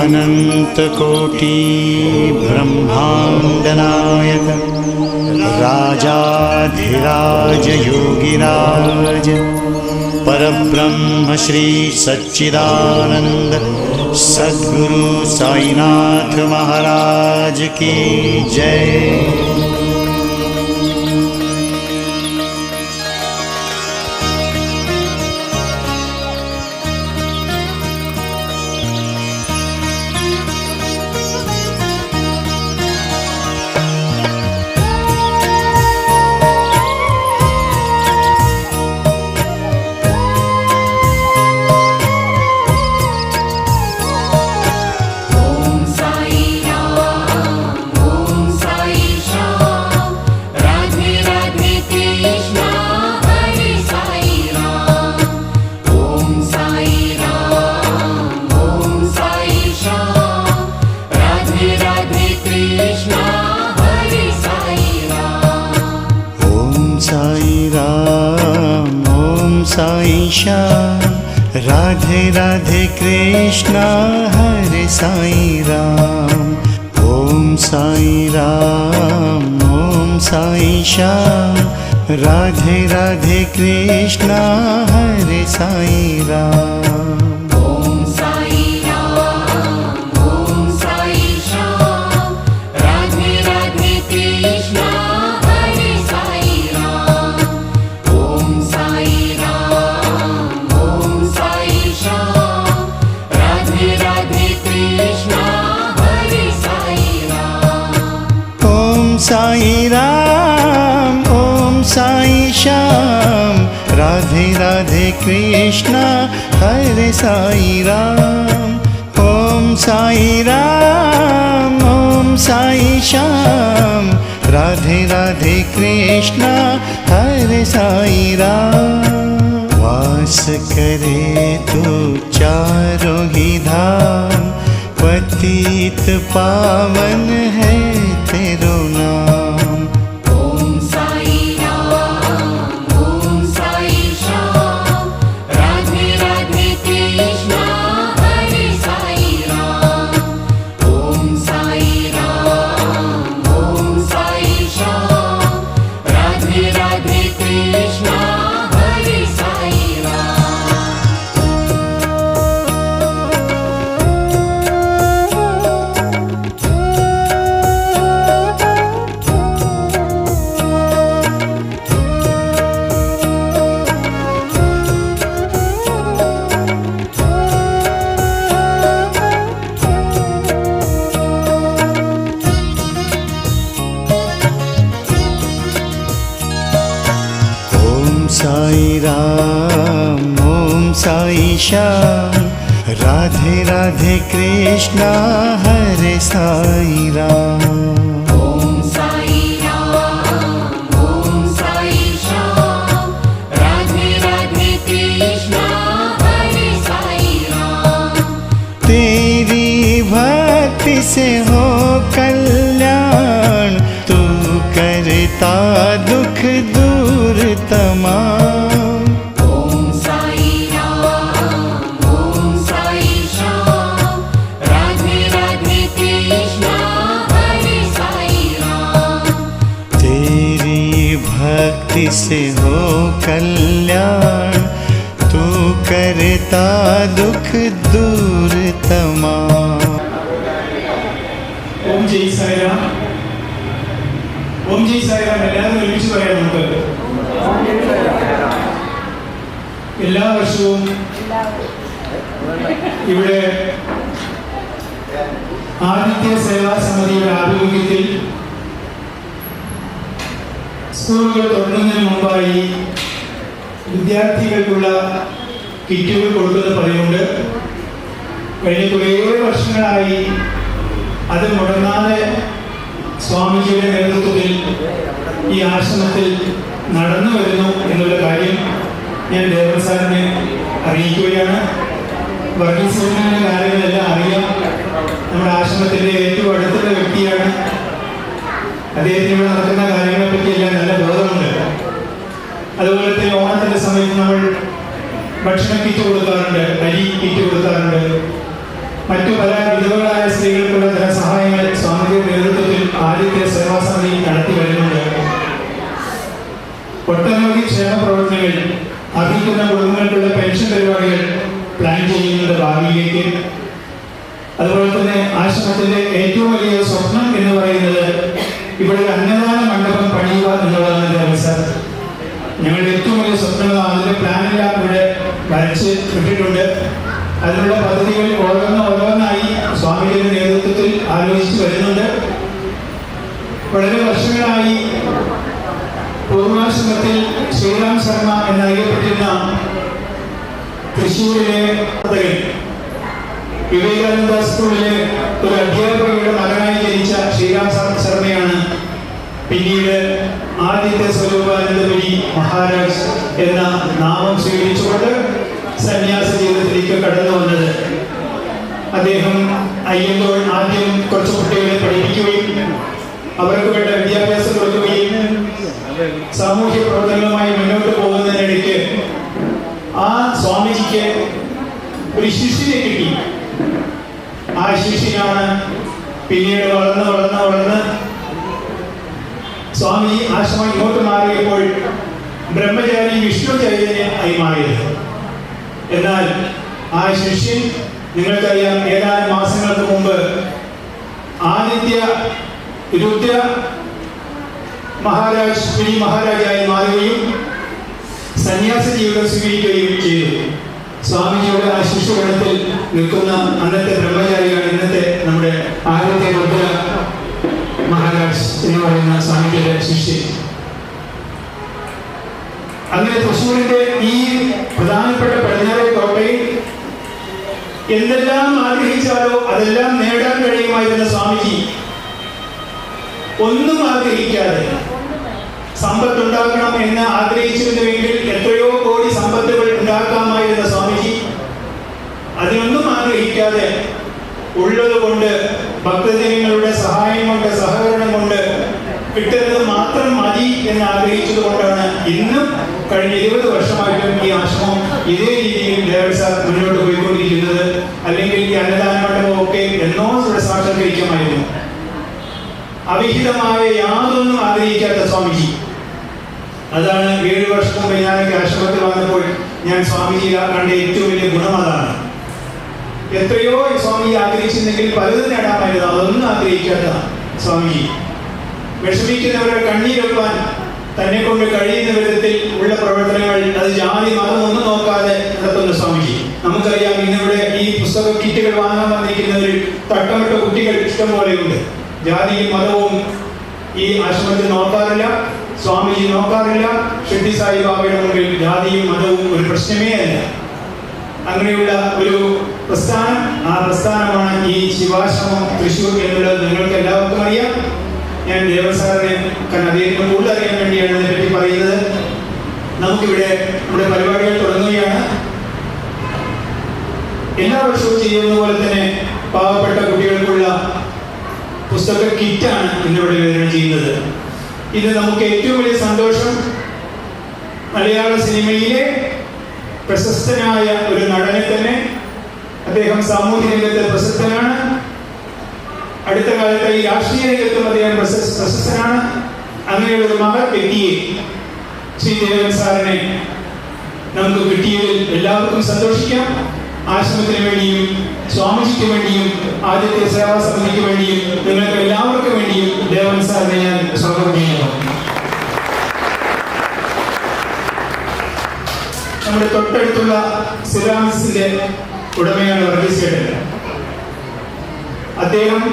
अनंतकोटि ब्रह्मांडनायक राजाधिराज योगिराज परब्रह्म श्री सच्चिदानंद सद्गुरु साईनाथ महाराज की जय। राधे राधे कृष्णा हरे साई राम। ओम साई राम ओम साई श्याम। राधे राधे कृष्णा हरे साई राम। ओम साई राम ओम साई श्याम। राधे राधे कृष्णा हरे साई राम। ओम साई राम ओम साई श्याम। राधे राधे कृष्णा हरे साई राम। ओम साई राम ओम साई श्याम। राधे राधे कृष्णा हरे साई राम। ओम साई राम ओम साई श्याम। राधे राधे कृष्णा हरे साई राम। वास करे तू चारों ही धाम। पतित पावन है तेरो नाम। ओम साई राम ओम साई श्याम। राधे राधे कृष्णा हरे साई राम। ओम साई राम ओम साई श्याम। राधे राधे कृष्णा हरे साई राम। ओम साई राम ओम साई श्याम। राधे राधे कृष्णा हरे साई राम। ओम साई राम ओम साई श्याम। राधे राधे कृष्णा हरे साई राम। तेरी भक्ति से हो कल्याण। तू करता दुख दूर तमाम। ओम साई राम ओम साई श्याम। राधे राधे कृष्णा हरे साई राम। तेरी भक्ति से हो कल्याण। तू करता दुख दूर तमाम। ओम जय साईराम। ओम जय साईराम എല്ലാവരും ഒരുമിച്ച് പറയാം നമുക്ക്. എല്ലാ വർഷവും ഇവിടെ ആദിത്യ സേവാ സമിതിയുടെ ആഭിമുഖ്യത്തിൽ സ്കൂളുകൾ തുടങ്ങുന്നതിന് മുമ്പായി വിദ്യാർത്ഥികൾക്കുള്ള കിറ്റുകൾ കൊടുക്കുന്ന പതിവുണ്ട്. കഴിഞ്ഞ കുറേ വർഷങ്ങളായി അത് മുടങ്ങാതെ സ്വാമിജിയുടെ നേതൃത്വത്തിൽ ഈ ആശ്രമത്തിൽ നടന്നു വരുന്നു എന്നുള്ള കാര്യം ഞാൻ ദേവൻ സാറിനെ അറിയിക്കുകയാണ്. വർഗീസിന്റെ കാര്യങ്ങളെല്ലാം അറിയാം. നമ്മുടെ ആശ്രമത്തിൻ്റെ ഏറ്റവും അടുത്തുള്ള വ്യക്തിയാണ്. അദ്ദേഹത്തിന് ഇവിടെ നടക്കുന്ന കാര്യങ്ങളെ പറ്റിയെല്ലാം നല്ല ബോധമുണ്ട്. അതുപോലെ തന്നെ ഓണത്തിൻ്റെ സമയത്ത് നമ്മൾ ഭക്ഷണ കിറ്റ് കൊടുക്കാറുണ്ട്, അരി കിറ്റ് കൊടുക്കാറുണ്ട്. മറ്റു പല വിധവകളായ സ്ത്രീകൾക്കുള്ള ധനസഹായങ്ങൾ സ്വാമിജിയുടെ നേതൃത്വത്തിൽ ആദ്യത്തെ സേവാസമിതി നടത്തി വരുന്നുണ്ട്. ഒട്ടനവധി ക്ഷേമ പ്രവർത്തനങ്ങൾ, അർഹിക്കുന്ന കുടുംബങ്ങൾക്കുള്ള പെൻഷൻ പരിപാടികൾ പ്ലാൻ ചെയ്യുന്നുണ്ട് ഭാവിയിലേക്ക്. അതുപോലെ തന്നെ ആശ്രമത്തിന്റെ ഏറ്റവും വലിയ സ്വപ്നം എന്ന് പറയുന്നത് ഇവിടെ ഒരു അന്നദാന മണ്ഡപം പണിയുക എന്നുള്ളതാണ് സർ. ഞങ്ങളുടെ ഏറ്റവും വലിയ സ്വപ്നങ്ങൾ, അതിന്റെ പ്ലാനെല്ലാം ഇവിടെ വരച്ച് വിട്ടിട്ടുണ്ട്. അതിനുള്ള പദ്ധതികൾ ഓരോന്നായി സ്വാമിജിയുടെ നേതൃത്വത്തിൽ ആലോചിച്ച് വരുന്നുണ്ട്. വളരെ വർഷങ്ങളായി പൂർവാശ്രമത്തിൽ ശ്രീറാം ശർമ്മ എന്നറിയപ്പെട്ടിരുന്ന തൃശ്ശൂരിലെ വിവേകാനന്ദ സ്കൂളിലെ ഒരു അധ്യാപകയുടെ മകനായി ജനിച്ച ശ്രീറാം ശർമ്മയാണ് പിന്നീട് ആദ്യത്തെ സ്വരൂപാനന്ദപുരി മഹാരാജ് എന്ന നാമം സ്വീകരിച്ചുകൊണ്ട് സന്യാസ ജീവിതത്തിലേക്ക് കടന്നു വന്നത്. അദ്ദേഹം അയ്യമ്പോൾ ആദ്യം കുറച്ച് കുട്ടികളെ പഠിപ്പിക്കുകയും അവർക്ക് വേണ്ട വിദ്യാഭ്യാസം കൊടുക്കുകയും സാമൂഹ്യ പ്രവർത്തനങ്ങളുമായി മുന്നോട്ട് പോകുന്നതിനിടയ്ക്ക് ആ സ്വാമിജിക്ക് ഒരു ശിഷ്യനെ കിട്ടി. ആ ശിഷ്യനാണ് പിന്നീട് വളർന്ന് സ്വാമി ആശ്രമം ഇങ്ങോട്ട് മാറിയപ്പോൾ ബ്രഹ്മചാരി വിഷ്ണു ചൈതന്യമായി മാറിയത്. എന്നാൽ ആ ശിഷ്യൻ നിങ്ങൾക്കറിയാം, ഏതാനും മാസങ്ങൾക്ക് മുമ്പ് ആദിത്യ രുദ്ര മഹാരാജായി മാറുകയും സന്യാസ ജീവിതം സ്വീകരിക്കുകയും ചെയ്തു. സ്വാമിജിയുടെ ആ ശിഷ്യഗണത്തിൽ നിൽക്കുന്ന അന്നത്തെ ബ്രഹ്മചാരിയാണ് ഇന്നത്തെ നമ്മുടെ ആദിത്യ രുദ്ര മഹാരാജ് എന്ന് പറയുന്ന സ്വാമിജിയുടെ ശിഷ്യൻ. അങ്ങനെ തൃശ്ശൂരിന്റെ ഈ പ്രധാനപ്പെട്ട പടിഞ്ഞാറേ കോട്ടയിൽ എന്തെല്ലാം ആഗ്രഹിച്ചാലോ അതെല്ലാം നേടാൻ കഴിയുമായിരുന്ന സ്വാമിജി ഒന്നും ആഗ്രഹിക്കാതെ സമ്പത്തുണ്ടാക്കണം എന്ന് ആഗ്രഹിച്ചിരുന്നുവെങ്കിൽ എത്രയോ കോടി സമ്പത്തുകൾ ഉണ്ടാക്കാമായിരുന്ന സ്വാമിജി അതിനൊന്നും ആഗ്രഹിക്കാതെ ഉള്ളത് കൊണ്ട് ഭക്തജനങ്ങളുടെ സഹായം കൊണ്ട് സഹകരണം കൊണ്ട് കിട്ടുന്നത് മാത്രം മതി എന്ന് ആഗ്രഹിച്ചത് കൊണ്ടാണ് ഇന്നും കഴിഞ്ഞ 20 വർഷമായിട്ടും ഈ ആശ്രമം ഇതേ രീതിയിൽ ദേവസാർ മുന്നോട്ട് പോയിക്കൊണ്ടിരിക്കുന്നത്. അല്ലെങ്കിൽ ഈ അന്നദാന മണ്ഡപം ഒക്കെ എന്നോ സാക്ഷാത്കരിക്കുമായിരുന്നു. അവിഹിതമായ യാതൊന്നും ആഗ്രഹിക്കാത്ത സ്വാമിജി. അതാണ് 7 വർഷം മുമ്പ് ഞാനൊക്കെ ആശ്രമത്തിൽ വന്നപ്പോൾ ഞാൻ സ്വാമിജി കണ്ട ഏറ്റവും വലിയ ഗുണം അതാണ്. എത്രയോ സ്വാമി ആഗ്രഹിച്ചിരുന്നെങ്കിൽ പലതും നേടാമായിരുന്നു, അതൊന്നും ആഗ്രഹിക്കാത്ത സ്വാമിജി. വിഷമിക്കുന്നവരെ കണ്ണീരൊപ്പാൻ തന്നെ കൊണ്ട് കഴിയുന്ന വിധത്തിൽ ഉള്ള പ്രവർത്തനങ്ങൾ, അത് ജാതി മതം ഒന്നും നോക്കാതെ നടത്തുന്ന സ്വാമിജി. നമുക്കറിയാം, ഇന്നിവിടെ ഈ പുസ്തക കിറ്റുകൾ വാങ്ങാൻ വന്നിരിക്കുന്നവരിൽ തട്ടമിട്ട കുട്ടികൾ ഇഷ്ടം പോലെയുണ്ട്. ജാതിയും മതവും ഈ ആശ്രമത്തിൽ നോക്കാറില്ല, സ്വാമിജി നോക്കാറില്ല. ഷിർഡി സായിബാബയുടെ മുമ്പിൽ ജാതിയും മതവും ഒരു പ്രശ്നമേ അല്ല. അങ്ങനെയുള്ള ഒരു പ്രസ്ഥാനം, ആ പ്രസ്ഥാനമാണ് ഈ ശിവാശ്രമം തൃശ്ശൂർ എന്നുള്ളത് നിങ്ങൾക്ക് എല്ലാവർക്കും അറിയാം. ഞാൻ ദേവസാറിനെ അദ്ദേഹത്തിന് കൂടുതൽ അറിയാൻ വേണ്ടിയാണ് ഇതിനെപ്പറ്റി പറയുന്നത്. നമുക്കിവിടെ നമ്മുടെ പരിപാടികൾ തുടങ്ങുകയാണ്. എല്ലാ വർഷവും ചെയ്യുന്ന പോലെ തന്നെ പാവപ്പെട്ട കുട്ടികൾക്കുള്ള പുസ്തക കിറ്റാണ് ഇന്നിവിടെ വിതരണം ചെയ്യുന്നത്. ഇത് നമുക്ക് ഏറ്റവും വലിയ സന്തോഷം, മലയാള സിനിമയിലെ പ്രശസ്തനായ ഒരു നടനെ തന്നെ, അദ്ദേഹം സാമൂഹ്യ രംഗത്ത് പ്രശസ്തനാണ്, അടുത്ത കാലത്ത് ഈ രാഷ്ട്രീയ രംഗത്തും അദ്ദേഹം പ്രശസ്തനാണ്. അങ്ങനെയുള്ള ഒരു മഹത് വ്യക്തിയെ, ശ്രീ ദേവൻ സാറിനെ നമുക്ക് കിട്ടിയതിൽ എല്ലാവർക്കും സന്തോഷിക്കാം. ആശ്രമത്തിന് വേണ്ടിയും സ്വാമിജിക്ക് വേണ്ടിയും ആദ്യത്തെ സേവാ സമിതിക്ക് വേണ്ടിയും നിങ്ങൾക്ക് എല്ലാവർക്കും വേണ്ടിയും ദേവൻ സാറിനെ ഞാൻ സ്വാഗതം ചെയ്യുന്നു. നമ്മുടെ തൊട്ടടുത്തുള്ള സിറാമിക്സിന്റെ ഉടമയാണ് വർഗീസ് ചേട്ടൻ. അദ്ദേഹം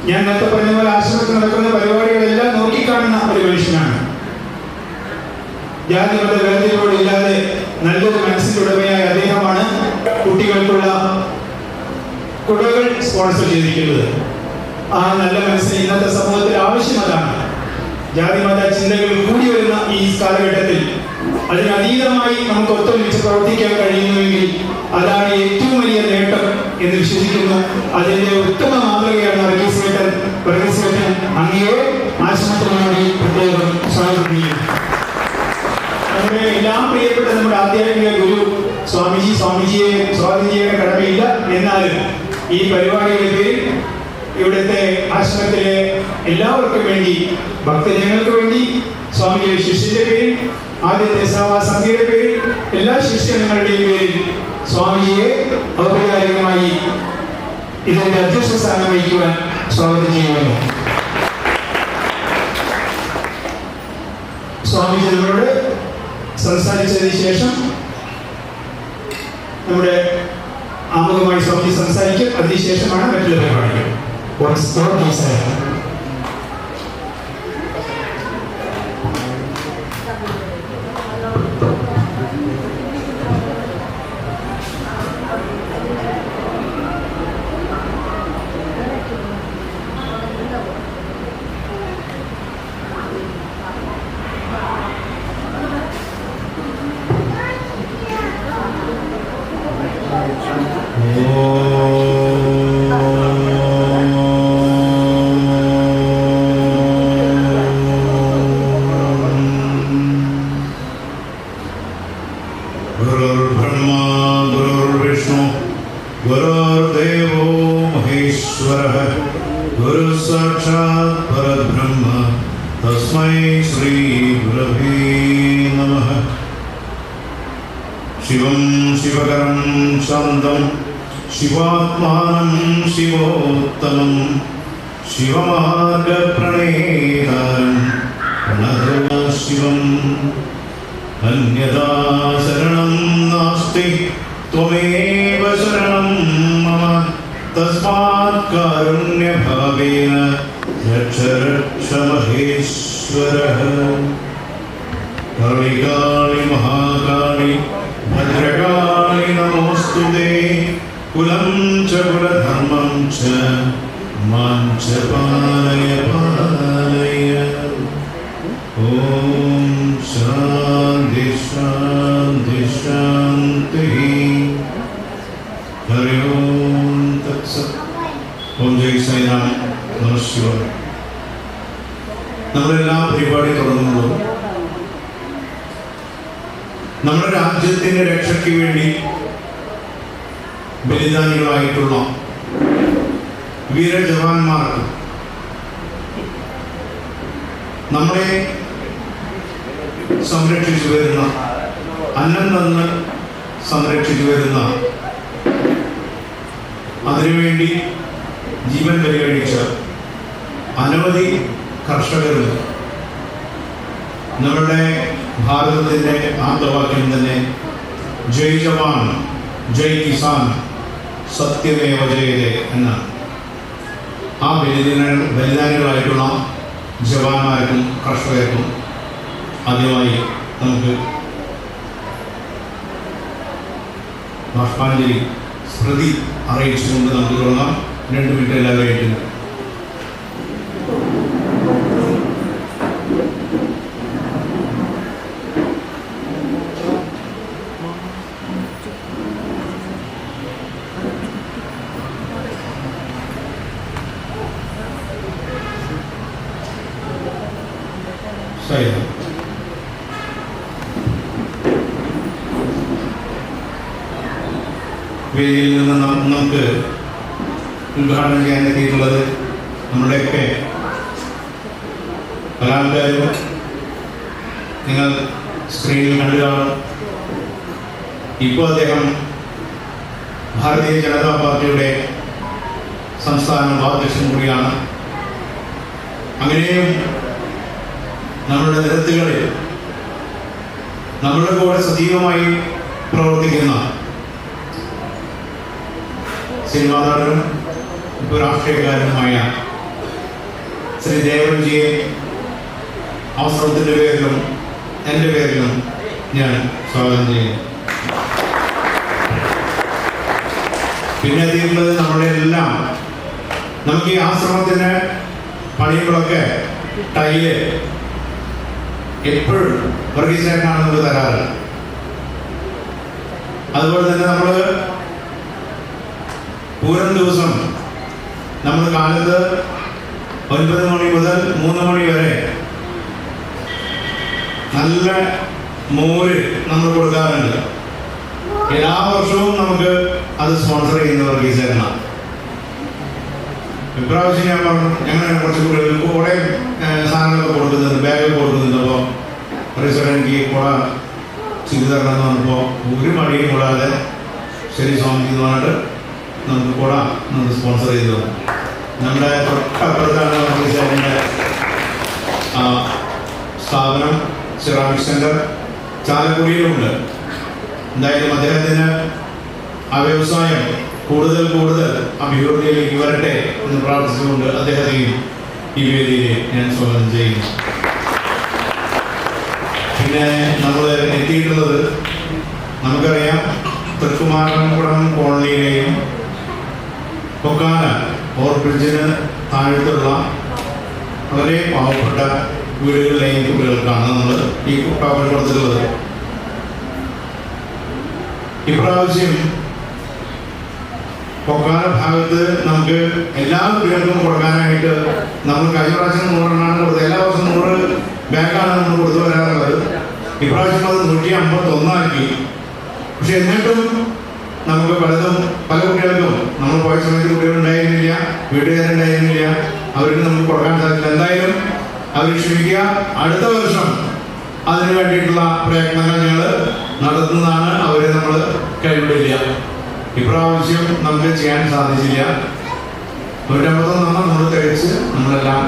ഞാൻ നേരത്തെ പറഞ്ഞ പോലെ ആശ്രമത്തിൽ നടക്കുന്ന പരിപാടികളെല്ലാം നോക്കിക്കാണുന്ന ഒരു മനുഷ്യനാണ്. ജാതി മത വേർതിരിവുകളില്ലാതെ നല്ലൊരു മനസ്സിന്റെ ഉടമയായ അദ്ദേഹമാണ് കുട്ടികൾക്കുള്ള കുടകൾ സ്പോൺസർ ചെയ്തിരിക്കുന്നത്. ആ നല്ല മനസ്സിന് ഇന്നത്തെ സമൂഹത്തിൽ ആവശ്യം അതാണ്. ജാതി മത ചിന്തകൾ കൂടി വരുന്ന ഈ കാലഘട്ടത്തിൽ അതിനതീതമായി നമുക്ക് ഒത്തൊരുമിച്ച് പ്രവർത്തിക്കാൻ കഴിയുന്നുവെങ്കിൽ അതാണ് ഏറ്റവും വലിയ നേട്ടം എന്ന് വിശ്വസിക്കുന്നു. അതിന്റെ ഉത്തമ മാതൃകയാണ് വർഗീസ് ചേട്ടൻ. അങ്ങയെ ആശ്രമത്തിന് വേണ്ടി പ്രത്യേകം സ്വാഗതം ചെയ്യും. നമ്മുടെ എല്ലാം പ്രിയപ്പെട്ട നമ്മുടെ ആധ്യാത്മിക ഗുരു സ്വാമിജിയെ സ്വാഗതം ചെയ്യേണ്ട കടമയില്ല. എന്നാലും ഈ പരിപാടിയുടെ പേരിൽ ഇവിടുത്തെ ആശ്രമത്തിലെ എല്ലാവർക്കും വേണ്ടി, ഭക്തജനങ്ങൾക്ക് വേണ്ടി, സ്വാമിജിയുടെ ശിഷ്യന്റെ പേരിൽ, ആദ്യത്തെ സമിതിയുടെ പേരിൽ, എല്ലാ ശിഷ്യങ്ങളുടെയും പേരിൽ സ്വാമിജിയെ ഔപചാരികമായി ഇതിന്റെ അധ്യക്ഷ സ്ഥാനം വഹിക്കുവാൻ സ്വാഗതം ചെയ്യുന്നു. സ്വാമിജിയോട് സംസാരിച്ചതിന് ശേഷം നമ്മുടെ ആമുഖമായി സ്വാമിജി സംസാരിക്കും. അതിനുശേഷമാണ് മറ്റുള്ള പരിപാടികൾ. गुरुर्ब्रह्मा गुरुर्विष्णु गुरुर्देवो महेश्वरः गुरुः साक्षात् परब्रह्म तस्मै श्री गुरवे नमः। शिवं शिवकरं शान्तं शिवात्मानं शिवोत्तमं शिवमार्गप्रणेतारं प्रणतोऽस्मि शिवम्। अन्यथा शरणं नास्ति त्वमेव शरणं मम तस्मात् कारुण्यभावेन रक्ष रक्ष महेश्वरः। कालिकालि महाकालि भद्रकालि नमोऽस्तुते कुलं च कुलधर्मं च मां च पालय पालय। ॐ शान्ति शान्ति शान्तिः। हरि ओं तत्सत्। ओम जय साईराम नमः शिवाय। നമ്മളെല്ലാ പരിപാടി തുടങ്ങുന്നതും നമ്മുടെ രാജ്യത്തിന്റെ രക്ഷയ്ക്ക് വേണ്ടി ബലിദാനികളായിട്ടുള്ള വീരജവാന്മാർക്ക് നമ്മളെ സംരക്ഷിച്ചു വരുന്ന, അന്നം തന്ന് സംരക്ഷിച്ചു വരുന്ന, അതിനുവേണ്ടി ജീവൻ പരിഗണിച്ച അനവധി കർഷകരുണ്ട്. നമ്മുടെ ഭാരതത്തിൻ്റെ ആപ്തവാക്യം തന്നെ ജയ് ജവാൻ ജയ് കിസാൻ സത്യമേവ ജയതേ എന്നാണ്. ആ ബലിദാനികളായിട്ടുള്ള ജവാന്മാർക്കും കർഷകർക്കും ആദ്യമായി നമുക്ക് ബാഷ്പാഞ്ജലി സ്മൃതി അറിയിച്ചുകൊണ്ട് നമുക്ക് തുടങ്ങാം. 2 മിനിറ്റ് എല്ലാവരായിട്ട്. വേദിയിൽ നിന്ന് നമുക്ക് ഉദ്ഘാടനം ചെയ്യാൻ എത്തിയിട്ടുള്ളത് നമ്മുടെയൊക്കെ പല ആൾക്കാരും നിങ്ങൾ സ്ക്രീനിൽ കണ്ടു കാണും. ഇപ്പോൾ അദ്ദേഹം ഭാരതീയ ജനതാ പാർട്ടിയുടെ സംസ്ഥാന ഉപാധ്യക്ഷൻ കൂടിയാണ്. അങ്ങനെയും നമ്മളുടെ നിരത്തുകളിൽ നമ്മളുടെ കൂടെ സജീവമായി പ്രവർത്തിക്കുന്ന സിനിമാ നടനും ഇപ്പോൾ രാഷ്ട്രീയക്കാരനുമായ ശ്രീ ദേവൻജിയെ അവസരത്തിൻ്റെ പേരിലും എൻ്റെ പേരിലും ഞാൻ സ്വാഗതം ചെയ്യുന്നു. പിന്നെ എത്തിയിട്ടുള്ളത് നമ്മുടെ എല്ലാം, നമുക്ക് ഈ ആശ്രമത്തിന് പണികളൊക്കെ ടൈല് എപ്പോഴും വർഗീസേട്ടനാണ് നമുക്ക് തരാറ്. അതുപോലെ തന്നെ നമ്മൾ പൂരം ദിവസം നമ്മൾ കാലത്ത് 9 മണി മുതൽ 3 മണി വരെ നല്ല മോര് നമ്മൾ കൊടുക്കാറുണ്ട്. എല്ലാ വർഷവും നമുക്ക് അത് സ്പോൺസർ ചെയ്യുന്നവർക്ക് ഈ ചേരണം. ഇപ്രാവശ്യം ഞാൻ പറഞ്ഞു ഞങ്ങൾ കുറച്ച് കുട്ടികൾക്ക് കുറേ സാധനങ്ങളൊക്കെ കൊടുക്കുന്നുണ്ട്, ബാഗ് കൊടുക്കുന്നുണ്ട്. അപ്പോൾ എനിക്ക് കുട ചെയ്തു തരണം എന്ന് പറഞ്ഞപ്പോൾ ഒരു മടിയും കൂടാതെ ശരി സ്വാമിജി എന്ന് പറഞ്ഞിട്ട് നമുക്ക് കുട നമുക്ക് സ്പോൺസർ ചെയ്തു. നമ്മുടെ തൊട്ടപ്പുറത്താണ് ഓർഗനൈസേഷൻ്റെ സ്ഥാപനം സെറാമിക് സെൻറ്റർ ചാലക്കുടിയിലുണ്ട്. എന്തായാലും അദ്ദേഹത്തിന് ആ വ്യവസായം കൂടുതൽ അഭിവൃദ്ധിയിലേക്ക് വരട്ടെ എന്ന് പ്രാർത്ഥിച്ചുകൊണ്ട് അദ്ദേഹത്തെയും ഈ വേദിയിൽ ഞാൻ സ്വാഗതം ചെയ്യുന്നു. പിന്നെ നമ്മൾ എത്തിയിട്ടുള്ളത് നമുക്കറിയാം, തൃക്കുമാരൻകുളം കോളനിയിലെയും പൊക്കാല ഓവർബ്രിഡ്ജിന് താഴത്തുള്ള വളരെ പാവപ്പെട്ട വീടുകളിലെയും കുട്ടികൾക്കാണ് നമ്മൾ ഈ ടോക്കൺ കൊടുത്തിട്ടുള്ളത്. ഇപ്രാവശ്യം പൊക്കാല ഭാഗത്ത് നമുക്ക് എല്ലാ കുട്ടികൾക്കും കൊടുക്കാനായിട്ട് നമ്മൾ കഴിഞ്ഞ പ്രാവശ്യം 100 കൊടുത്തത്. എല്ലാ വർഷവും 100 ബാഗാണ് നമ്മൾ കൊടുത്തു വരാറുള്ളത്. ഇപ്രാവശ്യം അത് 151 പക്ഷെ എന്നിട്ടും നമുക്ക് പല കുട്ടികൾക്കും നമ്മൾ പോയ സമയത്ത് കുട്ടികളുണ്ടായിരുന്നില്ല, വീട്ടുകാരുണ്ടായിരുന്നില്ല, അവർക്ക് നമുക്ക് കൊടുക്കാൻ സാധിക്കില്ല. എന്തായാലും അവർ ക്ഷമിക്കുക. അടുത്ത വർഷം അതിനു വേണ്ടിയിട്ടുള്ള പ്രയത്നങ്ങൾ ഞങ്ങൾ നടത്തുന്നതാണ്. അവരെ നമ്മൾ കൈവിടില്ല. ഇപ്രാവശ്യം നമുക്ക് ചെയ്യാൻ സാധിച്ചില്ല. 151 നമ്മൾ തികച്ച് നമ്മളെല്ലാം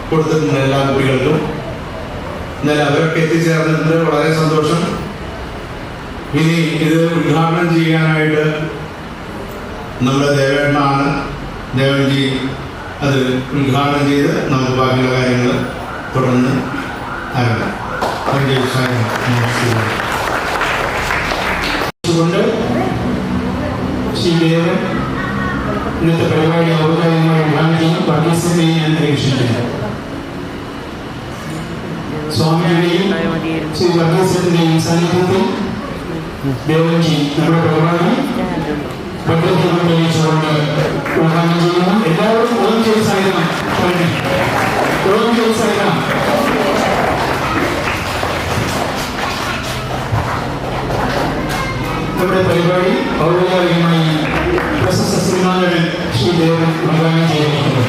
കൊടുത്തിട്ടുണ്ട് എല്ലാ കുട്ടികൾക്കും. എന്നാലും അവരൊക്കെ എത്തിച്ചേർന്നിട്ടുണ്ട്. വളരെ സന്തോഷം. ഇനി ഇത് ഉദ്ഘാടനം ചെയ്യാനായിട്ട് നമ്മുടെ ദേവേട്ടനാണ്. ദേവൻജി അത് ഉദ്ഘാടനം ചെയ്ത് നമുക്ക് ബാക്കിയുള്ള കാര്യങ്ങൾ തുടർന്ന് ആരംഭിക്കാം. ശ്രീദേവൻ ഇന്നത്തെ പരിപാടി ഔപചാരികമായി ഉദ്ഘാടനം ചെയ്യും. പാർട്ടിസിപ്പേറ്റ് ചെയ്യാൻ പ്രതീക്ഷിക്കുന്നു. സ്വാമിയുടെയും ശ്രീ വർഗീസിന്റെയും സാന്നിധ്യത്തിൽ ദേവൻജി നമ്മുടെ പരിപാടി ഭദ്രതയോടെ തെളിയിച്ചുകൊണ്ട് ഉദ്ഘാടനം ചെയ്യുന്നു. എല്ലാവരും ഓം ജയ് സായിറാം. ഓം ജയ് സായിറാം. നമ്മുടെ പരിപാടി ഔപചാരികമായി പ്രശസ്ത സിനിമാനടൻ ശ്രീ ദേവൻ ഉദ്ഘാടനം ചെയ്തിട്ടുണ്ട്.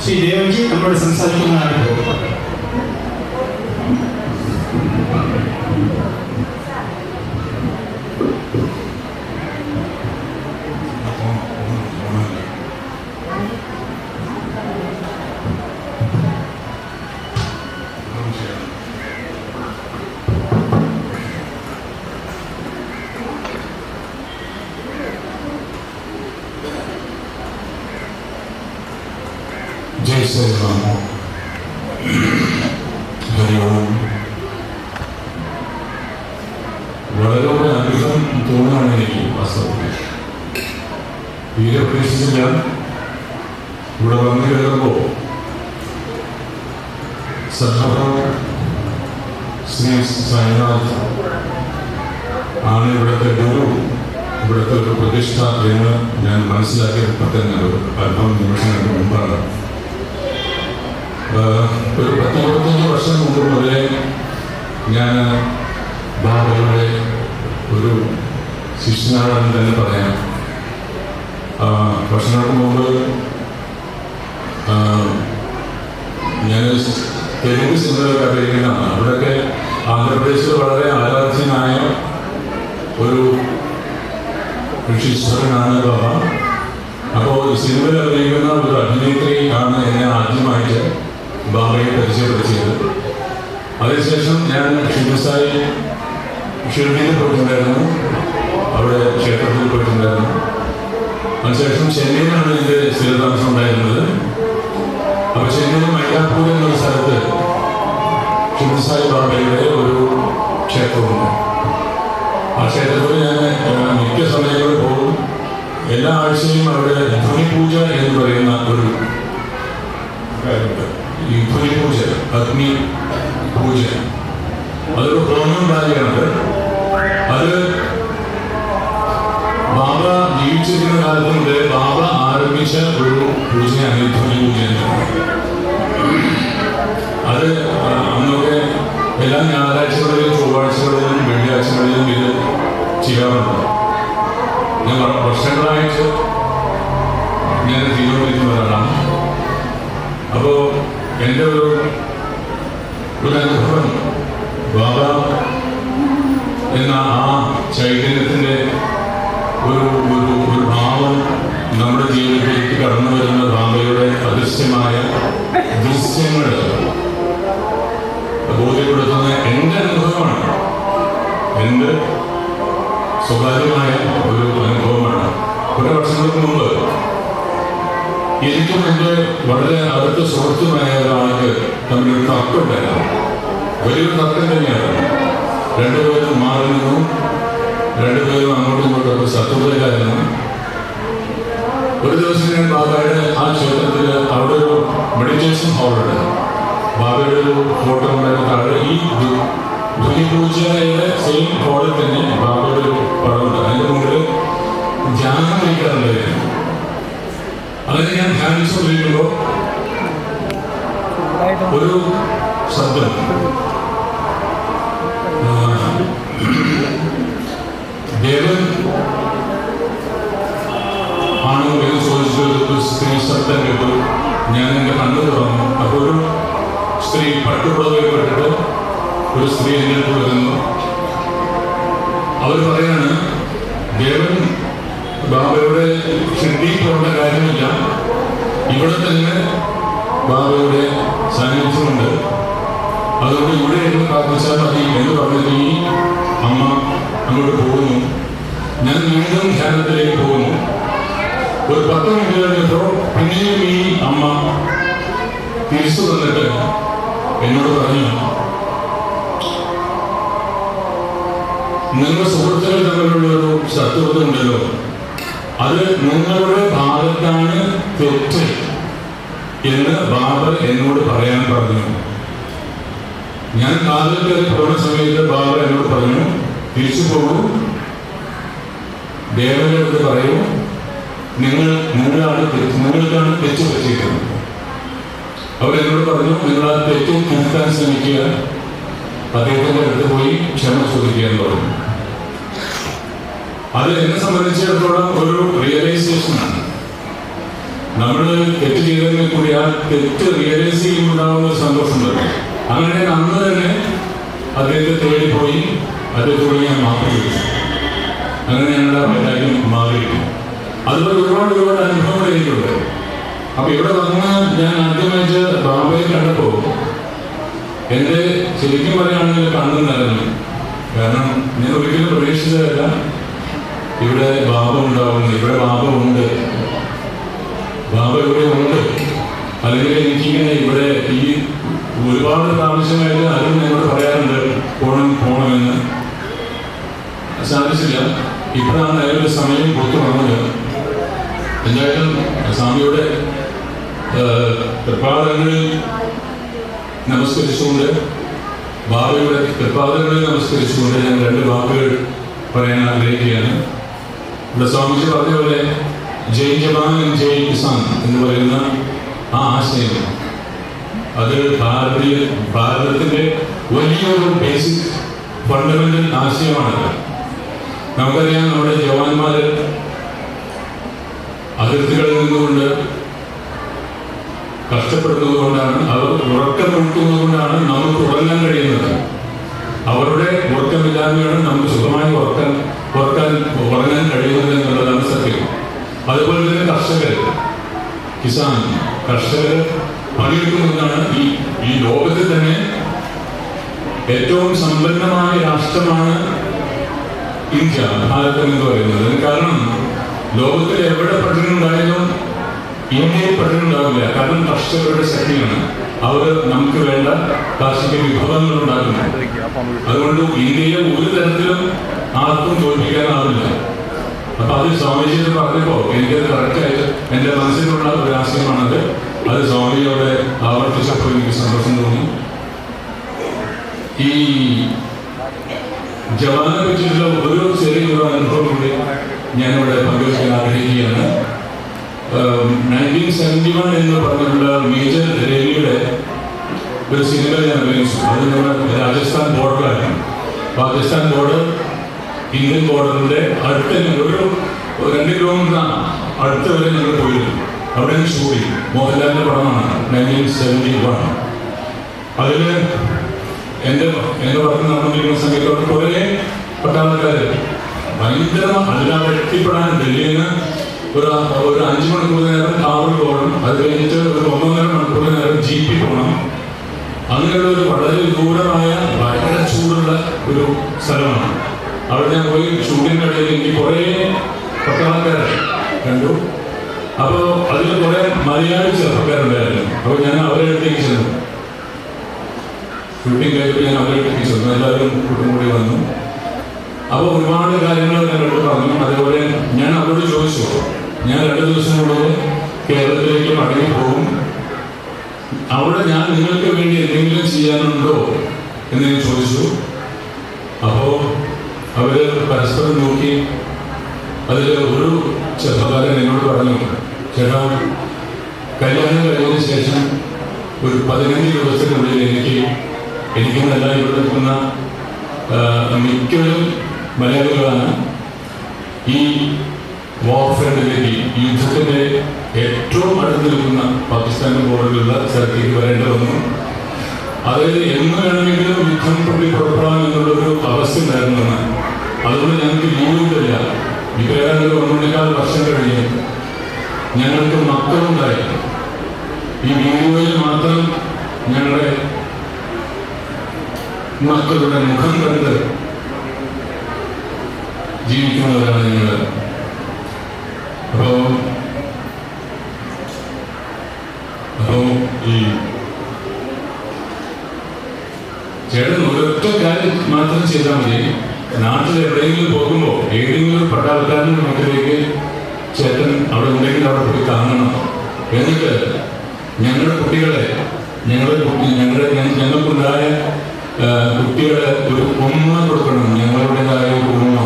ശ്രീ ദേവൻജി നമ്മളോട് സംസാരിക്കുന്നതാണ്. जय श्री राम. हरि ओम. വളരെ അധികം തോന്നുകയാണ് എനിക്ക് വാസ്തവത്തിൽ. തീരെ പ്രതീക്ഷിച്ചില്ല. ഇവിടെ വന്നു കയറുമ്പോൾ സദ്ഗുരു ശ്രീ സായിനാഥ് ആണ് ഇവിടുത്തെ ഗുരു, ഇവിടുത്തെ ഒരു പ്രതിഷ്ഠ എന്ന് ഞാൻ മനസ്സിലാക്കിയപ്പോൾ തന്നെ ഒരു അല്പം നിമിഷങ്ങൾക്ക് മുമ്പാണ്. ഒരു 10-25 വർഷം മുമ്പ് മുതലേ ഞാൻ ബാബയുടെ ഒരു ശിഷ്യനാണെന്ന് തന്നെ പറയാം. വർഷങ്ങൾക്ക് മുമ്പ് ഞാൻ തെലുങ്ക് സിനിമകളൊക്കെ അഭിനയിക്കുന്നതാണ്. അവിടെയൊക്കെ ആന്ധ്രാപ്രദേശിൽ വളരെ ആരാധ്യനായ ഒരു ഋഷീശ്വരനാണ് ബാബ. അപ്പോൾ സിനിമയിൽ അഭിനയിക്കുന്ന ഒരു അഭിനേത്രി ആണ് എന്നെ ആദ്യമായിട്ട് ബാബയെ പരിചയപ്പെടുത്തിയത്. അതിനുശേഷം ഞാൻ ഷിബുസായി ഷിർഡിയിൽ പോയിട്ടുണ്ടായിരുന്നു, അവിടെ ക്ഷേത്രത്തിൽ പോയിട്ടുണ്ടായിരുന്നു. അതിനുശേഷം ചെന്നൈയിലാണ് എൻ്റെ സ്ഥിരതാമസം ഉണ്ടായിരുന്നത്. അപ്പോൾ ചെന്നൈയിൽ മൈലാപ്പൂർ എന്നൊരു സ്ഥലത്ത് ഷിബുസായി ബാബയുടെ ഒരു ക്ഷേത്രമുണ്ട്. ആ ക്ഷേത്രത്തിൽ ഞാൻ മിക്ക സമയങ്ങളിൽ പോകും. എല്ലാ ആഴ്ചയും അവിടെ ധ്വനിപൂജ എന്ന് പറയുന്ന ഒരു കാര്യമുണ്ട്. ഈ ധ്വനിപൂജ, അഗ്നി പൂജ, അതൊരു ഹോമം കാര്യമാണ്. അത് ബാബ ജീവിച്ചിരുന്ന കാലത്ത് മുതൽ ബാബ ആരംഭിച്ച ഒരു പൂജയാണ് ഈ ധ്വനിപൂജ. അത് അന്നൊക്കെ എല്ലാ ഞായറാഴ്ചകളിലും ചൊവ്വാഴ്ചകളിലും വെള്ളിയാഴ്ചകളിലും ഇത് ചെയ്യാറുണ്ട്. ഞാൻ വർഷങ്ങളായിട്ട് ഞാൻ ചെയ്തുകൊണ്ടിരിക്കുന്ന ഒരാളാണ്. അപ്പോൾ എൻ്റെ ഒരു അനുഭവം ബാബ എന്ന ആ ചൈതന്യത്തിൻ്റെ ഒരു ഒരു ഒരു ഭാവം നമ്മുടെ ജീവിതത്തിലേക്ക് കടന്നു വരുന്ന ബാബയുടെ അദൃശ്യമായ ദൃശ്യങ്ങൾ ബോധ്യപ്പെടുത്തുന്ന എൻ്റെ അനുഭവമാണ്, എൻ്റെ സ്വകാര്യമായ ഒരു അനുഭവമാണ്. കുറെ വർഷങ്ങൾക്ക് മുമ്പ് എനിക്കും എൻ്റെ വളരെ അടുത്ത സുഹൃത്തുമായ ഒരാൾക്ക് തമ്മിലൊരു തർക്കമുണ്ടായിരുന്നു. വലിയൊരു തർക്കം തന്നെയാണ്. രണ്ടുപേരും മാറി നിന്നു, രണ്ടുപേരും അങ്ങോട്ടും ഇങ്ങോട്ടും ശത്രുതയിലായിരുന്നു. ഒരു ദിവസം ഞാൻ ബാബയുടെ ആ ക്ഷേത്രത്തിൽ അവിടെ ഒരു മെഡിറ്റേഷൻ ഹാളുണ്ട്. ബാബയുടെ ഒരു ഫോട്ടോ ഉണ്ടായിരുന്ന താഴെ ഈ ധ്വനിപൂജയുടെ സെയിം ഹാളിൽ തന്നെ ബാബയുടെ ഒരു പടമുണ്ട്. അതിൻ്റെ മുകളിൽ ധ്യാനം കഴിക്കാറുണ്ടായിരുന്നു. അങ്ങനെ ഞാൻ ധ്യാനിച്ചുകൊണ്ടിരിക്കുമ്പോൾ ഒരു ശബ്ദം, ദേവൻ ആണോ എന്ന് ചോദിച്ചൊരു സ്ത്രീ ശബ്ദം കേട്ടു. ഞാൻ എൻ്റെ കണ്ണു തുറന്നു. അപ്പോൾ ഒരു സ്ത്രീ പട്ടുപുടവയിൽപ്പെട്ടിട്ട് ഒരു സ്ത്രീ എൻ്റെ അടുത്ത് വരുന്നു. അവർ പറയാണ്, ദേവൻ ബാബയുടെ ഷിർഡിയിൽ പോകേണ്ട കാര്യമില്ല, ഇവിടെ തന്നെ ബാബയുടെ സാന്നിധ്യമുണ്ട്, അതുകൊണ്ട് ഇവിടെ ഇരുന്ന് പ്രാർത്ഥിച്ചാൽ മതി എന്ന് പറഞ്ഞിട്ട് ഈ അമ്മ അങ്ങോട്ട് പോകുന്നു. ഞാൻ വീണ്ടും ധ്യാനത്തിലേക്ക് പോകുന്നു. ഒരു 10 മിനിറ്റ് കഴിഞ്ഞപ്പോൾ പിന്നെയും ഈ അമ്മ തിരിച്ചു വന്നിട്ട് എന്നോട് പറഞ്ഞു, നിങ്ങൾ സുഹൃത്തുക്കൾ തമ്മിലുള്ള ഒരു ശത്രുത ഉണ്ടല്ലോ, അത് നിങ്ങളുടെ ഭാഗത്താണ് തെറ്റ് എന്ന് ബാബ എന്നോട് പറയാൻ പറഞ്ഞു. ഞാൻ കാലിൽ കയറി പോകുന്ന സമയത്ത് ബാബ എന്നോട് പറഞ്ഞു, തിരിച്ചു പോകൂ, ദേവന്റെ അടുത്ത് പറയൂ, നിങ്ങൾക്കാണ് തെറ്റ് പറ്റിയിരിക്കുന്നത്. അവരെന്നോട് പറഞ്ഞു, നിങ്ങൾ ആ തെറ്റ് തിരുത്താൻ ശ്രമിക്കുക, അദ്ദേഹത്തിൻ്റെ അടുത്ത് പോയി ക്ഷമ ചോദിക്കുക എന്ന് പറഞ്ഞു. അത് എന്നെ സംബന്ധിച്ചിടത്തോളം ഒരു റിയലൈസേഷനാണ്. നമ്മൾ തെറ്റ് ചെയ്തതിനെ കൂടി ആ തെറ്റ് റിയലൈസ് ചെയ്യുമ്പോണ്ടാവുന്ന ഒരു സന്തോഷം തന്നെ. അങ്ങനെ അന്ന് തന്നെ അദ്ദേഹത്തെ തേടിപ്പോയി അദ്ദേഹത്തോട് ഞാൻ മാപ്പ് ചോദിച്ചു. അങ്ങനെ ഞങ്ങളുടെ കാര്യം മാറിയിരുന്നു. അതുപോലെ ഒരുപാട് അനുഭവങ്ങൾ എനിക്കുണ്ട്. അപ്പൊ ഇവിടെ വന്ന് ഞാൻ ആദ്യമായിട്ട് ബാബയെ കണ്ടപ്പോൾ എൻ്റെ ശരിക്കും പറയുകയാണെങ്കിൽ കണ്ണു നിറഞ്ഞു. കാരണം ഞാൻ ഒരിക്കലും പ്രതീക്ഷിച്ചതല്ല ഇവിടെ ബാബ ഉണ്ടാവുന്നു. ഇവിടെ ബാബ ഉണ്ട്, ബാബ ഇവിടെ ഉണ്ട്. അല്ലെങ്കിൽ എനിക്കിങ്ങനെ ഇവിടെ ഈ ഒരുപാട് പ്രാവശ്യമായിട്ട് ആരും എന്നോട് പറയാറുണ്ട് പോണമെന്ന്, സാധിച്ചില്ല. ഇപ്പോഴാണ് അതിലൊരു സമയം പുറത്തു വന്നത്. എന്തായാലും സ്വാമിയുടെ കൃപാദങ്ങളിൽ നമസ്കരിച്ചുകൊണ്ട്, ബാബയുടെ കൃപാദങ്ങളിൽ നമസ്കരിച്ചുകൊണ്ട് ഞാൻ 2 വാക്കുകൾ പറയാൻ ആഗ്രഹിക്കുകയാണ്. ഇവിടെ സ്വാമിജി പറഞ്ഞ പോലെ ജയ് ജവാൻ ജയ് കിസാൻ എന്ന് പറയുന്ന ആ ആശയം, അത് ഭാരതത്തിൻ്റെ വലിയൊരു ബേസിക് ഫണ്ടമെന്റൽ ആശയമാണ്. നമുക്കറിയാം, നമ്മുടെ ജവാന്മാർ അതിർത്തികളിൽ നിന്നുകൊണ്ട് കഷ്ടപ്പെടുന്നത് കൊണ്ടാണ്, അവർ ഉറക്കം കൊടുക്കുന്നത് കൊണ്ടാണ് നമുക്ക് ഉറങ്ങാൻ കഴിയുന്നത്. അവരുടെ ഉറക്കമില്ലാതെയാണ് നമുക്ക് സുഖമായി ഉറങ്ങാൻ കഴിയുന്നത് എന്നുള്ളതാണ് സത്യം. അതുപോലെ തന്നെ കർഷകർ പണിയെടുക്കുന്നതാണ് ഈ ലോകത്തിൽ തന്നെ ഏറ്റവും സമ്പന്നമായ രാഷ്ട്രമാണ് ഇന്ത്യ, ഭാരതം എന്ന് പറയുന്നത്. കാരണം ലോകത്തിൽ എവിടെ പട്ടിണി ഉണ്ടായാലും ഇന്ത്യയിൽ പട്ടിണി ഉണ്ടാവില്ല. കാരണം കർഷകരുടെ ശക്തിയാണ്. അവർ നമുക്ക് വേണ്ട കാർഷിക വിഭവങ്ങൾ ഉണ്ടാക്കുന്നു. അതുകൊണ്ട് ഇന്ത്യയെ ഒരു തരത്തിലും ആർക്കും തോൽപ്പിക്കാനാവില്ല. അപ്പൊ അത് സ്വാമിജിയോട് പറഞ്ഞപ്പോൾ എനിക്കത് കറക്റ്റായിട്ട് എൻ്റെ മനസ്സിലുള്ള ഒരു ആശയമാണത്. അത് സ്വാമിജിയോടെ ആവർത്തിച്ചപ്പോൾ എനിക്ക് സന്തോഷം തോന്നി. ഈ ജവാനെ പറ്റിയുള്ള ഒരു ചെറിയൊരു അനുഭവം കൂടി ഞാനിവിടെ പങ്കുവയ്ക്കാൻ ആഗ്രഹിക്കുകയാണ്. 1971 എന്ന് പറഞ്ഞിട്ടുള്ള മേജർ രവിയുടെ ഒരു സിനിമ ഞാൻ അഭിനയിച്ചു. അത് നമ്മുടെ രാജസ്ഥാൻ ബോർഡറിലായിരുന്നു. പാകിസ്ഥാൻ ബോർഡർ ഇന്ത്യൻ ബോർഡറിന്റെ അടുത്ത് ഒരു 2 കിലോമീറ്റർ അടുത്ത് വരെ ഞങ്ങൾ പോയിരുന്നു. അവിടെ ഷൂട്ട് ചെയ്തു. മോഹൻലാലിന്റെ പടമാണ് 1971. അതിൽ എൻ്റെ വർക്ക് നടന്നുകൊണ്ടിരിക്കുന്ന സമയത്തോട് കുറേ പട്ടാളക്കാർ ഭയങ്കര അതിനവിടെ എത്തിപ്പെടാൻ ഡൽഹിയിൽ നിന്ന് ഒരു 5 മണിക്കൂർ നേരം കാറിൽ പോകണം. അത് കഴിഞ്ഞിട്ട് ഒരു 1.5 മണിക്കൂർ നേരം ജീപ്പിൽ പോകണം. അങ്ങനെയുള്ള ഒരു വളരെ ദൂരമായ ഭയങ്കര ചൂടുള്ള ഒരു സ്ഥലമാണ്. അവിടെ ഞാൻ പോയി ഷൂട്ടിൻ്റെ ഇടയിൽ എനിക്ക് കുറേ പട്ടാളക്കാരെ കണ്ടു. അപ്പോൾ അതിൽ കുറേ മലയാളി ചെറുപ്പക്കാരുണ്ടായിരുന്നു. അപ്പോൾ ഞാൻ അവരെ അടുത്തേക്ക് ചെന്നു. ഷൂട്ടിംഗ് കഴിഞ്ഞിട്ട് ഞാൻ അവരെ അടുത്തേക്ക് ചെന്നു. എല്ലാവരും കൂടി വന്നു. അപ്പോൾ ഒരുപാട് കാര്യങ്ങൾ ഞങ്ങളോട് പറഞ്ഞു. അതേപോലെ ഞാൻ അവരോട് ചോദിച്ചു, ഞാൻ 2 ദിവസത്തിനുള്ളിൽ കേരളത്തിലേക്ക് മടങ്ങി പോകും, അവിടെ ഞാൻ നിങ്ങൾക്ക് വേണ്ടി എന്തെങ്കിലും ചെയ്യാനുണ്ടോ എന്ന് ഞാൻ ചോദിച്ചു. അപ്പോൾ അവർ പരസ്പരം നോക്കി. അതിൽ ഒരു ചെറുപ്പക്കാരൻ എന്നോട് പറഞ്ഞു, ചേട്ടാ, കല്യാണം കഴിഞ്ഞതിന് ശേഷം ഒരു 15 ദിവസത്തിനുള്ളിൽ എനിക്കെന്നല്ല ഇവിടെ നിൽക്കുന്ന മിക്കവരും മലയാളികളാണ് ഈ വാർഫെയറിലേക്ക്, യുദ്ധത്തിൻ്റെ ഏറ്റവും അടുത്ത് നിൽക്കുന്ന പാകിസ്ഥാൻ്റെ ബോർഡറിലുള്ള സ്ഥലത്തേക്ക് വരേണ്ടി വന്നു. അതായത് എന്ന് വേണമെങ്കിലും യുദ്ധം പുറപ്പെടാം എന്നുള്ളൊരു അവസ്ഥ ഉണ്ടായിരുന്നെന്ന്. അതുകൊണ്ട് ഞങ്ങൾക്ക് ലീവുകളില്ല. ഇവരാണ്ട് 1.25 വർഷം കഴിഞ്ഞ് ഞങ്ങൾക്ക് മക്കളുണ്ടായി. ഈ വീഡിയോയിൽ മാത്രം ഞങ്ങളുടെ മക്കളുടെ മുഖം കണ്ട് ജീവിക്കുന്നവരാണ് ഞങ്ങൾ. അപ്പോ ഈ ചേട്ടൻ ഒരൊറ്റ കാര്യം മാത്രം ചെയ്താൽ മതി. നാട്ടിൽ എവിടെയെങ്കിലും പോകുമ്പോൾ ഏതെങ്കിലും പട്ടാളക്കാരൻ്റെ വീട്ടിലേക്ക് ചേട്ടൻ അവിടെ ഉണ്ടെങ്കിൽ അവിടെ പോയി കാണണം. എന്നിട്ട് ഞങ്ങളുടെ കുട്ടികളെ ഞങ്ങൾക്കുണ്ടായ കുട്ടികളെ ഒരു ഉമ്മ കൊടുക്കണം. ഞങ്ങളുടേതായ ഒരു ഉമ്മ.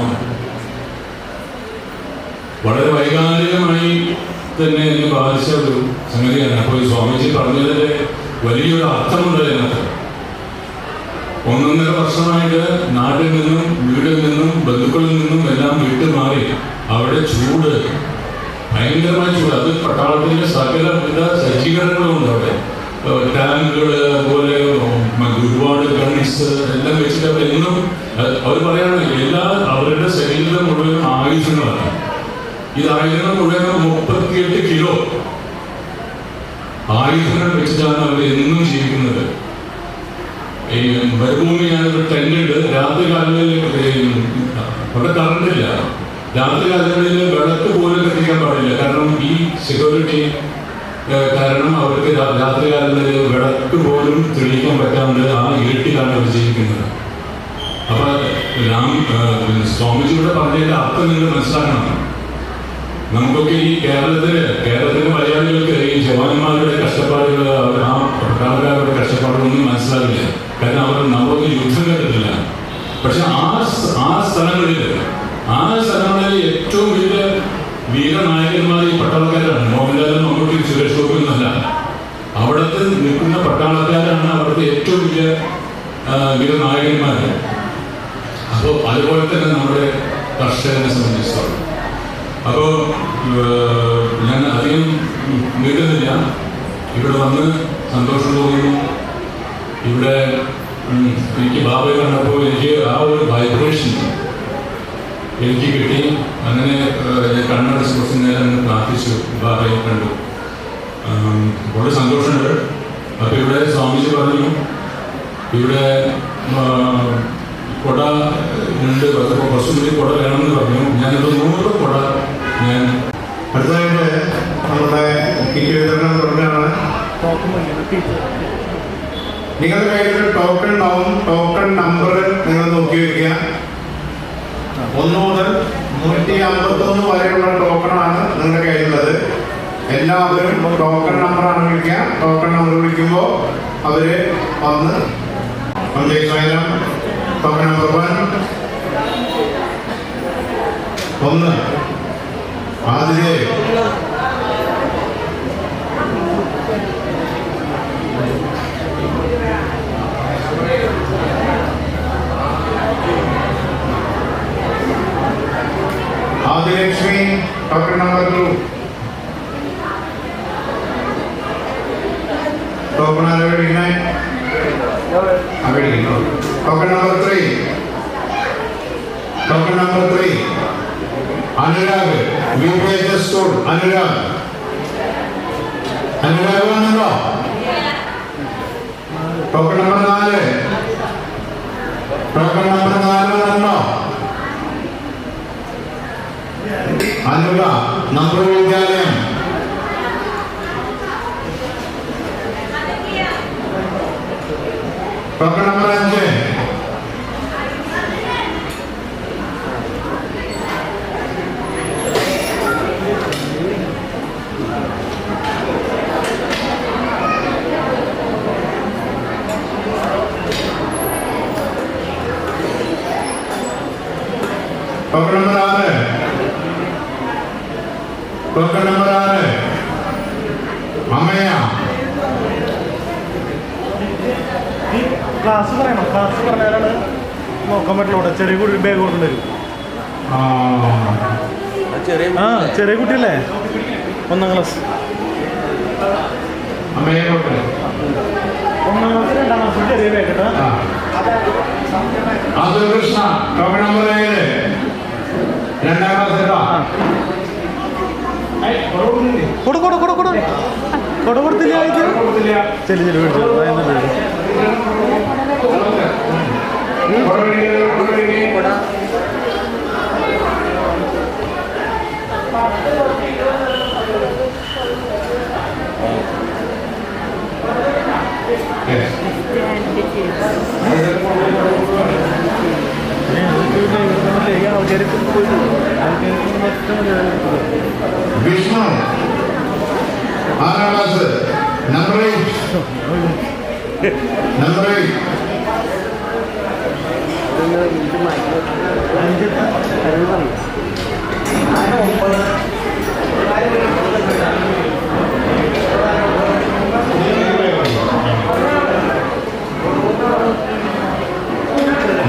വളരെ വൈകാരികമായി തന്നെ എന്നെ ബാധിച്ച ഒരു സംഗതിയാണ്. അപ്പോൾ ഈ സ്വാമിജി പറഞ്ഞതിൻ്റെ വലിയൊരു അർത്ഥമുണ്ട് അതിനകത്ത്. 1.5 വർഷമായിട്ട് നാട്ടിൽ നിന്നും വീട്ടിൽ നിന്നും ബന്ധുക്കളിൽ നിന്നും എല്ലാം വിട്ടുമാറി അവിടെ ചൂട്, ഭയങ്കരമായ ചൂട്. അത് പട്ടാളത്തിൻ്റെ സകലവിധ സജ്ജീകരണങ്ങളും ഉണ്ട് അവിടെ. ടാങ്കുകൾ, അതുപോലെ ഒരുപാട് ഗൺസ് എല്ലാം വെച്ചിട്ട് അവർ എന്നും അവർ പറയുകയാണ് അവരുടെ ശരീരം മുഴുവൻ ആയുധങ്ങളാണ്. ഇത് ആയുധങ്ങൾ മുഴുവൻ 38 കിലോ ആയുധങ്ങൾ വെച്ചിട്ടാണ് അവർ എന്നും ജീവിക്കുന്നത്. ഈ മരുഭൂമിയായ ടെന്റ്. രാത്രി കാലങ്ങളിൽ അവിടെ കറണ്ടില്ല. രാത്രി കാലങ്ങളിൽ വിളക്ക് പോലും കത്തിക്കാൻ പാടില്ല. കാരണം ഈ സെക്യൂരിറ്റി കാരണം അവർക്ക് രാത്രി കാലങ്ങളിൽ വിളക്ക് പോലും തെളിയിക്കാൻ പറ്റാണ്ട് ആ ഇരുട്ടിലാണ് അവർ ജീവിക്കുന്നത്. അപ്പൊ സ്വാമിജിയുടെ പറഞ്ഞതിന്റെ അർത്ഥം നിങ്ങൾ മനസ്സിലാക്കണം. നമുക്കൊക്കെ ഈ കേരളത്തിലെ മലയാളികൾക്ക് ഈ ജവാന്മാരുടെ കഷ്ടപ്പാടുകൾ, ആ പട്ടാളക്കാരുടെ കഷ്ടപ്പാടുകളൊന്നും മനസ്സിലാവില്ല. കാരണം അവർ നമുക്ക് യുദ്ധം കണ്ടിട്ടില്ല. പക്ഷെ ആ സ്ഥലങ്ങളിൽ ഏറ്റവും വലിയ വീരനായകന്മാർ ഈ പട്ടാളക്കാരാണ്. മോഹൻലാലും മമ്മൂട്ടിയും സുരേഷ് ഗോപിയൊന്നുമല്ല. അവിടുത്തെ നിൽക്കുന്ന പട്ടാളക്കാരാണ് അവിടുത്തെ ഏറ്റവും വലിയ വീരനായകന്മാർ. അപ്പോൾ അതുപോലെ തന്നെ നമ്മുടെ കർഷകനെ സംബന്ധിച്ചിടത്തോളം. അപ്പോൾ ഞാൻ അധികം നീട്ടുന്നില്ല. ഇവിടെ വന്ന് സന്തോഷം തോന്നുന്നു. ഇവിടെ എനിക്ക് ബാബയെ കണ്ടപ്പോൾ എനിക്ക് ആ ഒരു വൈബ്രേഷൻ എനിക്ക് കിട്ടി. അങ്ങനെ കണ്ണടച്ച് കുറച്ച് നേരം പ്രാർത്ഥിച്ചു, ബാബയെ കണ്ടു. വളരെ സന്തോഷമുണ്ട്. അപ്പോൾ ഇവിടെ സ്വാമിജി പറഞ്ഞു, ഇവിടെ കുട ഉണ്ട്, കുറച്ചും കൂടി കുട വേണമെന്ന് പറഞ്ഞു. ഞാനത് 100 കുട ഞാൻ അടുത്തതായിട്ട് നമ്മുടെ കിറ്റ് വിതരണം തുടങ്ങുകയാണ്. നിങ്ങളുടെ കയ്യിൽ ടോക്കൺ ഉണ്ടാവും. ടോക്കൺ നമ്പർ നിങ്ങൾ നോക്കി വയ്ക്കുക. 1 മുതൽ 151 വരെയുള്ള ടോക്കണാണ് നിങ്ങളുടെ കയ്യിലുള്ളത്. എല്ലാവരും ടോക്കൺ നമ്പറാണ് വിളിക്കുക. ടോക്കൺ നമ്പർ വിളിക്കുമ്പോൾ അവര് വന്ന് പഞ്ചായത്ത് ടോക്കൺ നമ്പർ 1 ആതിരേ ആദിലക്ഷ്മി ടോക്കൺ നമ്പർ 2. ടോക്കൺ ആരോടിക്കണേ? Token number 3. Token number 3 Anurag Viveka school. Anurag ആണല്ലോ. Token number 4. ടോക്കൺ നമ്പർ 4 ആണല്ലോ. അനുക നമ്പർ വിദ്യാലയം. Token number 5. Token number 6. Token number 6 അമ്മയ. ക്ലാസ് പറയണം. ക്ലാസ് പറഞ്ഞാലാണ് നോക്കാൻ പറ്റുള്ളൂ. ചെറിയ കുട്ടി ബാഗ് കൊണ്ടുവരും. ചെറിയ കുട്ടിയല്ലേ, 1ാം ക്ലാസ്. അമ്മയെ 1ാം ക്ലാസ് 2ാം ക്ലാസ് ചെറിയ ബാഗ് കേട്ടോ. കൃഷ്ണ ടോക്കൺ നമ്പർ 7 2ാം ക്ലാസ് കേട്ടോ. കൊട കൊടുത്തില്ല. ചെല്ലി ചെല്ലി മേടിച്ചു. വിഷ്ണു 6ാം class number 8. Number 8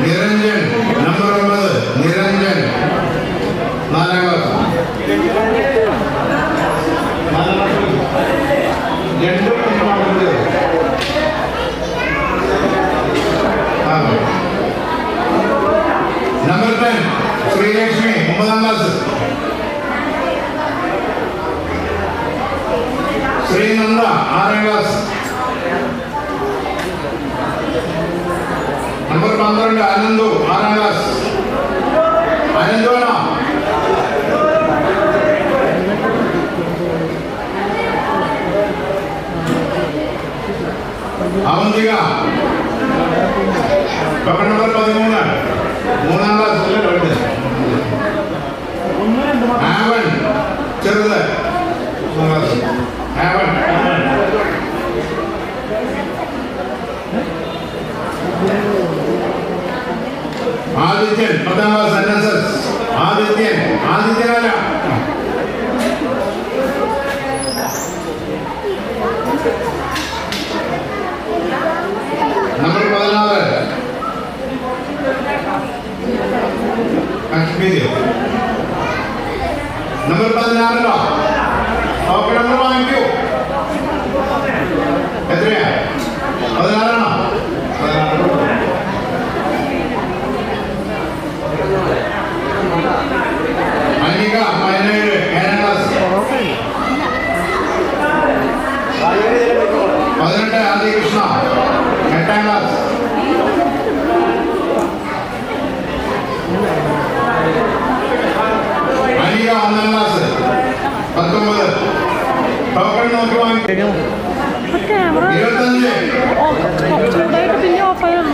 Niranjan number 9. Niranjan 4ാം ക്ലാസ്. 4ാം ക്ലാസ് 2 നമ്പർ 10 ശ്രീലക്ഷ്മി 9ാം ക്ലാസ്. ശ്രീനന്ദ 6ാം ക്ലാസ്. നമ്പർ 12 അനന്തു 6ാം ക്ലാസ്. അനന്തു ആണോ? അവന്തിക ടോക്കൺ നമ്പർ 13 3ാം ക്ലാസ്. ആവൻ ചെറുത് 3ാം ക്ലാസ്. ആവൻ ആദിത്യൻ 10ാം class. NSS ആദിത്യനല്ല. Number 14 Kashmiri. Number 16 token number വാങ്ങിക്കൂ. എത്രയാ? 16 അനിക 17 7ാം ക്ലാസ്. 18 ആദികൃഷ്ണ 8ാം ക്ലാസ്. സെറ്റിംഗ് ക്യാമറ 25 ചൂടായിട്ട് പിന്നെ ഓഫായാണ്.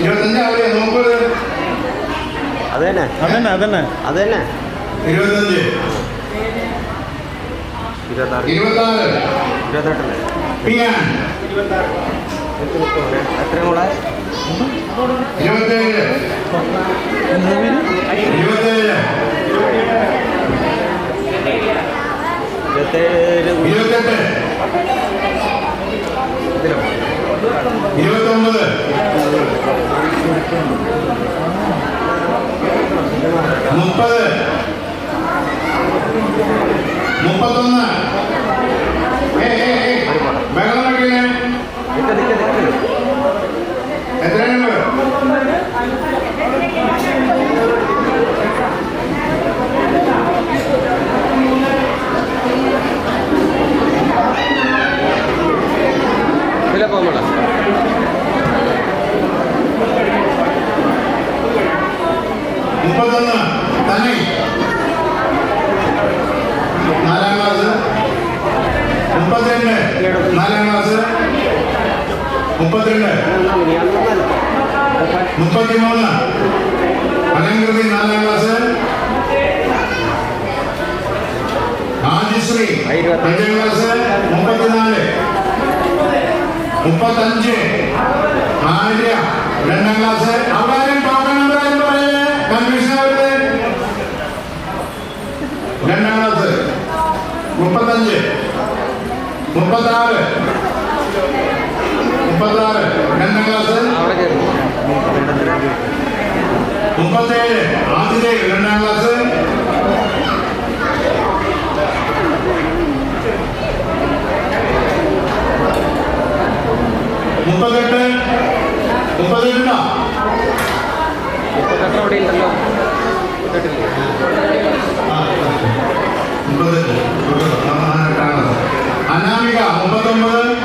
25 ആവില്ലേ നോക്കത് അതന്നെ 25 26 പിയാൻ 27 28 29 30 31 ബഹളം വയ്ക്കണേ എത്രയാണ് പോകണം 31 തന്നെ 4ാം ക്ലാസ് 32 4ാം ക്ലാസ് 32 33 അലങ്കൃതി 4ാം ക്ലാസ് ആദിശ്രീ 5ാം ക്ലാസ് 34 35 ആര്യ 2ാം ക്ലാസ് അവരും ടോക്കൺ നമ്പർ ആരും പറയേ കൺഫ്യൂഷൻ ആവരുത് 2ാം ക്ലാസ് 35 36 2ാം ക്ലാസ് 37 ആതിരേയ 2ാം ക്ലാസ് 38 അവിടെ ഉണ്ടല്ലോ അനാമിക 39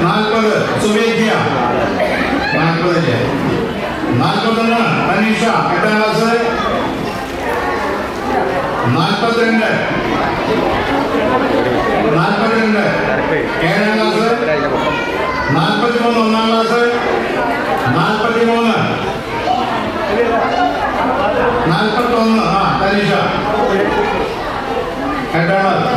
40 സുവേദ്യ 41 തനീഷ 8ാം ക്ലാസ് 42 7ാം ക്ലാസ് 43 1ാം ക്ലാസ് 43 41 തനീഷ 8ാം ക്ലാസ്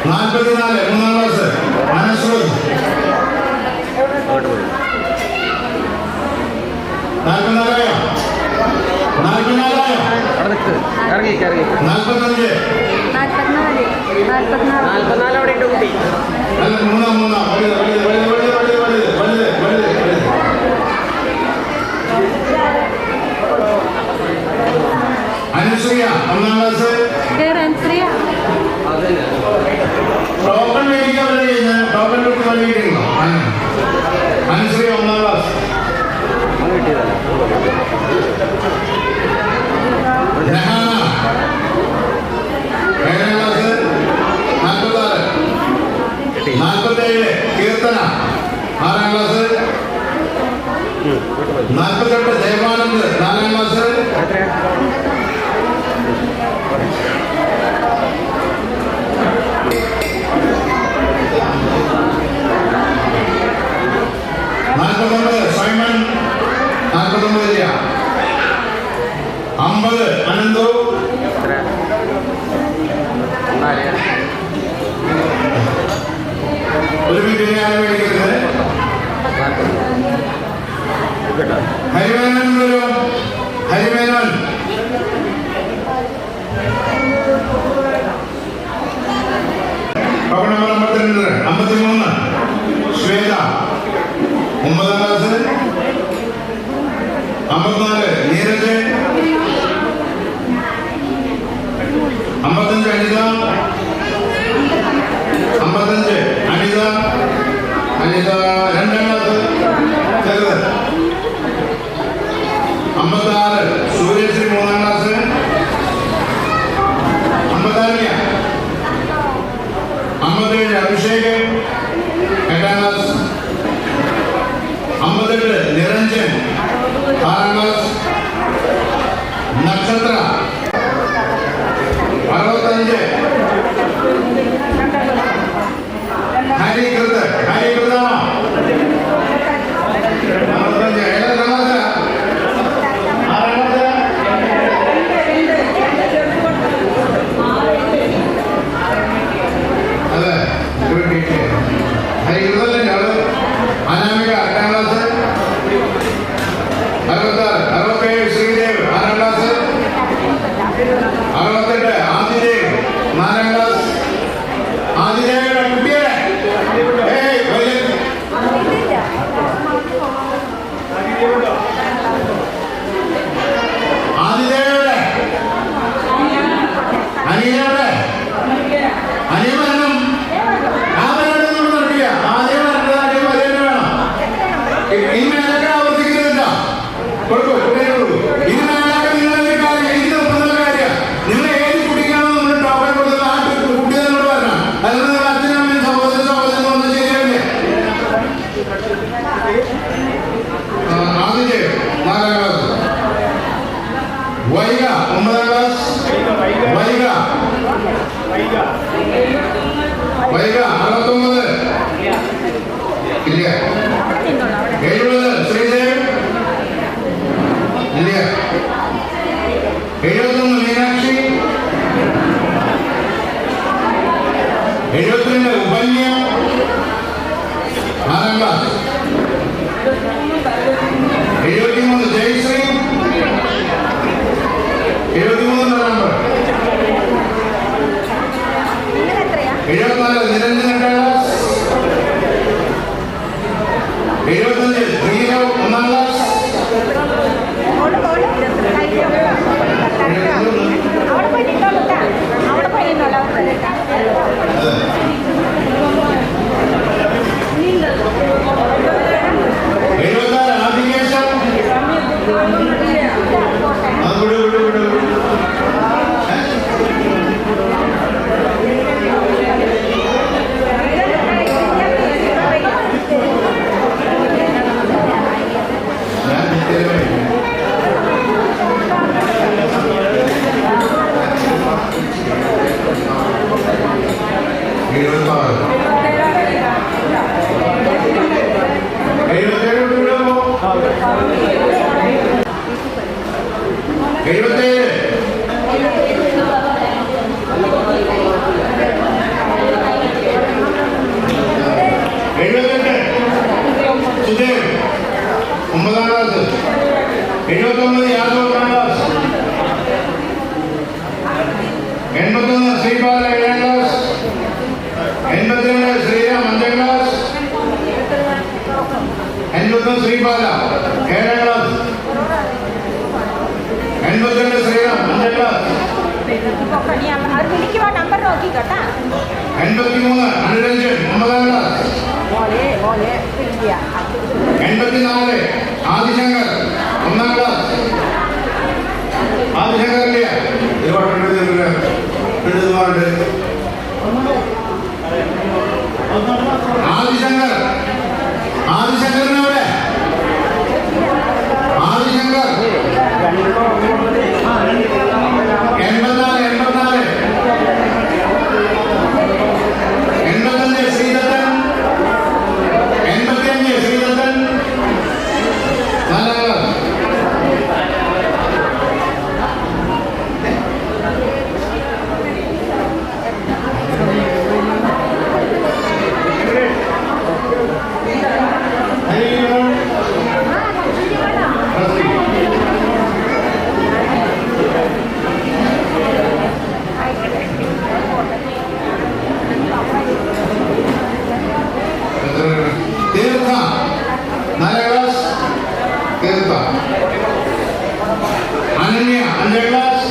44 3ാം ക്ലാസ് മനശ്രുതി 44 ഇറങ്ങി 45 44 അവിടെ ഉണ്ട് കുട്ടി അല്ല 3 അനുശ്രീയ 1ാം ക്ലാസ് ടോക്കൺ മേടിക്കാൻ വരെ ടോക്കൺ കൊടുത്ത് വഴിയിട്ടുണ്ടോ അനുശ്രീ 1ാം ക്ലാസ് രഹാന 7ാം ക്ലാസ് 47 കീർത്തന 6ാം ക്ലാസ് 48 ദേവാനന്ദ് 4ാം ക്ലാസ് 49 സൈമൺ 49 50 അനന്തു ഒരു മിനിറ്റ് ഞാൻ മേടിക്കുന്നത് ഹരിമേനോൻ വരും ഹരിമേനോൻ ടോക്കൺ നമ്പർ 52 53 ശ്വേത 9ാം ക്ലാസ് 54 നീരജ് 55 അനിത 55 അനിത 2ാം ക്ലാസ് ചെറുത് സൂര്യശ്രീ 3ാം ക്ലാസ്. 56 57 അഭിഷേക് 8ാം ക്ലാസ്. 58 നിരഞ്ജൻ 6ാം ക്ലാസ്. നക്ഷത്ര 65 ഹരികൃതാണോ? 65 ഏതാ ക്ലാസ്? 6ാം ക്ലാസ്. അതെ ഹരികൃതല്ലേ ആള്. അനാമിക 8ാം ക്ലാസ്. 67 ശ്രീദേവ് 6ാം ക്ലാസ്. 68 ആദിദേവ് 4ാം ക്ലാസ്. ആദിദേവിയുടെ കുട്ടിയെ ആദിദേവിയുടെ അനിയയുടെ അനിയ വരണം. ആ പരിപാടി നടത്തിയ ആദ്യം വരേണ്ടത് വരേണ്ട വേണം. ഈ മേലൊക്കെ ആവർത്തിക്കുന്നില്ല. കൊടുക്കൂ കുട്ടിയെ കൊടുക്കൂ. ഈ മേലൊക്കെ നിങ്ങളൊരു കാര്യം എനിക്ക് ഒപ്പുന്ന കാര്യം. നിങ്ങൾ ഏത് കുട്ടിക്കാണോ നമ്മൾ ടോക്കൺ കൊടുത്തത് ആ കുട്ടി നമ്മളോട് വരണം. അല്ലാതെ അച്ഛനും അമ്മയും സഹോദരൻ സഹോദരൻ ഒന്നും ശരിയാവില്ല. ആദ്യത്തെ 4ാം ക്ലാസ്. വൈഗ 9ാം ക്ലാസ്. വൈഗ 69 ഇല്ല. 70 ശ്രീദേവ് ഇല്ല. 71 മീനാക്ഷി. 72 ഉപന്യ 4ാം ക്ലാസ്. 73 ജയശ്രീ 73 നമ്പർ. 74 നിരഞ്ജൻ 8ാം ക്ലാസ്. 75 ധീരവ് 1ാം ക്ലാസ്. 76 ആദികേശം. സുദേവ് 9ാം ക്ലാസ്. 79 യാദവ് 1ാം ക്ലാസ്. 81 ശ്രീപാല 7ാം ക്ലാസ്. 82 ശ്രീരാം 5ാം ക്ലാസ്. 81 ശ്രീപാല 7ാം ക്ലാസ്. 82 ശ്രീരാം 5ാം ക്ലാസ്. 83 അനുരഞ്ജൻ 9ാം ക്ലാസ്. 84 ആദിശങ്കർ 1ാം ക്ലാസ്. ആദിശങ്കറില്ല ആദിശങ്കർ. ആദിശങ്കറിനവിടെ ആദിശങ്കർ 84 85 ശ്രീദത്തൻ. 85 ശ്രീദത്തൻ 4ാം ക്ലാസ്. 4ാം ക്ലാസ്. തീർത്ത അനന്യ 5ാം ക്ലാസ്.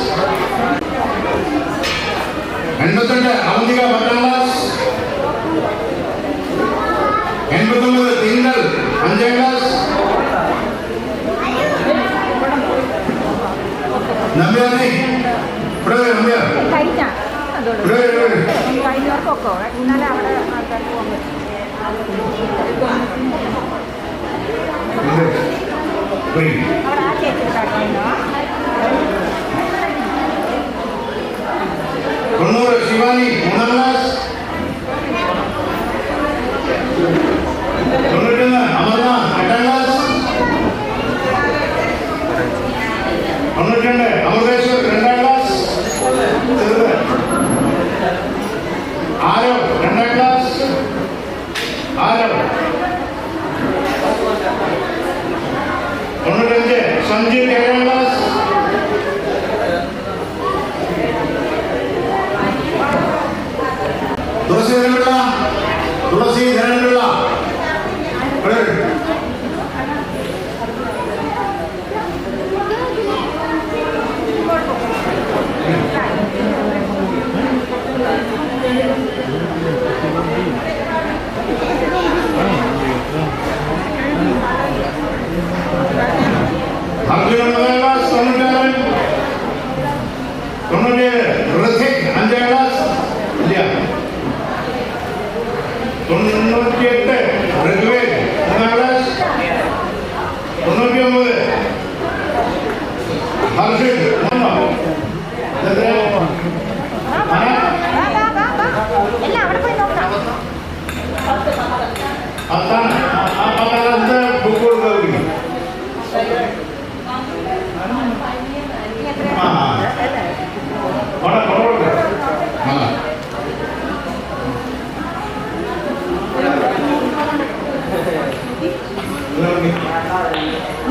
82 അവന്തിക 10ാം ക്ലാസ്. 89 തിങ്കൾ 5ാം ക്ലാസ്. നമ്പ്യാനെ ഇവിടെ വരൂ, നമ്പ്യാർ. കഴിഞ്ഞ ഇവിടെ വരൂ, ഇവിടെ വരൂ. കഴിഞ്ഞവർക്കൊക്കെ എന്നാലും അവിടെ ആൾക്കാർക്ക് പോകാൻ ഇവിടെ. വരൂ. അവിടെ ആ ചേച്ചി കാട്ടുന്നോ 90 Shivani 3ാം class. 91 Amarnath 8ാം class. 92 അമൃതേശ്വർ 2ാം class. ചെറുത്. ആരോ 2ാം ക്ലാസ്. ആരോ 95 സഞ്ജിത് 7ാം ക്ലാസ്. തുളസി ധരനുള്ള അർജുനൻ 1ാം ക്ലാസ്. 97 ഋഥിക് 5ാം ക്ലാസ്. ഇല്ല. 98 ഋഗ്വേദ് 3ാം ക്ലാസ്. 99 ഹർഷിത് 1. എല്ലാം അവിടെ പോയി നോക്കാം അതാണ് ആ പത്താമത്തെ ബുക്ക് കൊടുക്കും.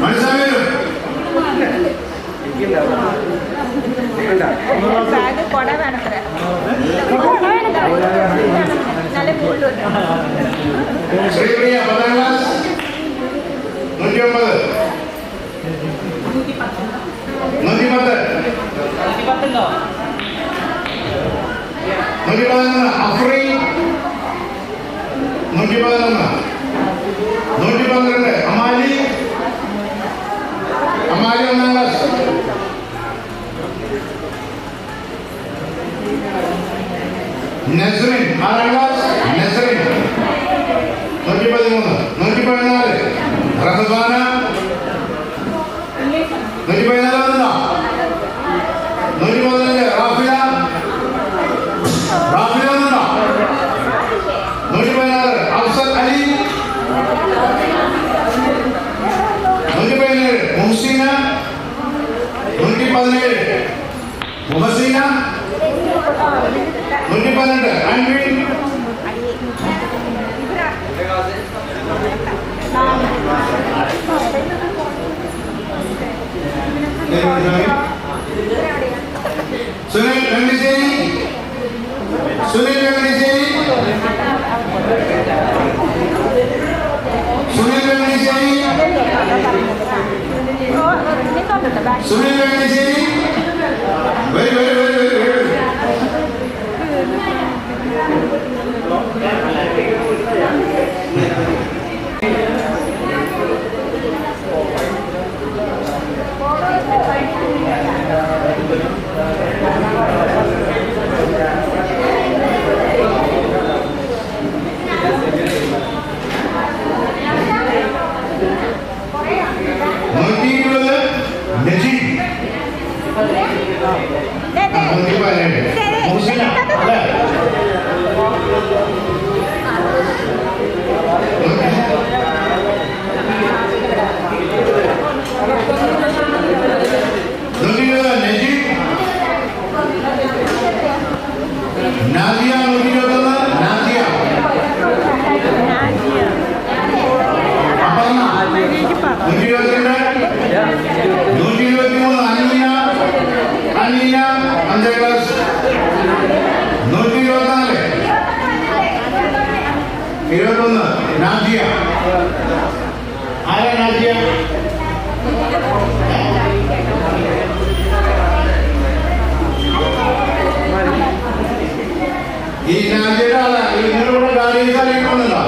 മനസ്സിലായോ? ബാഗ് കൊട വേണത്ര നല്ല കൂടുതൽ ശ്രീപ്രിയ 10ാം ക്ലാസ്. 109 111 അഫ്രീ 111 112 അമാലി 1ാം ക്ലാസ്. നസ്രിൻ 6ാം class. Nasrin 113 114 Rahbana 114 115 Rafila 116 Afsal Ali 117 Muhsina 117 Muhasina 112 Anvin 1 Sunil Venkateshwari 112 Sunil Venkateshwari 1 very very very very very. Nadia 121 Nadia Aparna 122 123 Aneena Aneena 5ാം ക്ലാസ് 124 21 നാദിയ ആരാ നാദിയ ഈ നാദിയുടെ ആളാ നിങ്ങളുടെ ഗാഡിയിൽ അറിയിക്കുന്നുണ്ടോ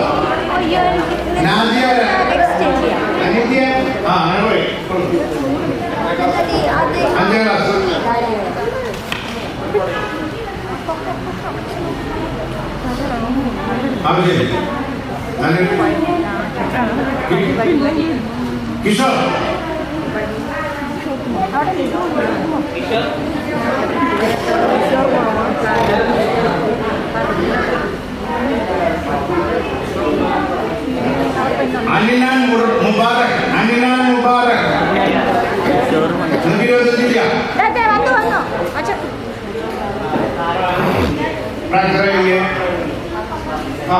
നാദിയ അനിത്യ ആ അങ്ങനെ പോയി 5ാം അഞ്ചാം ക്ലാസ്. ശരി. കിഷോർ അനിനാൻ മുബാറക്. അനിനാൻ മുബാറക് 125 പ്രാക്ടറായില്ലേ? ആ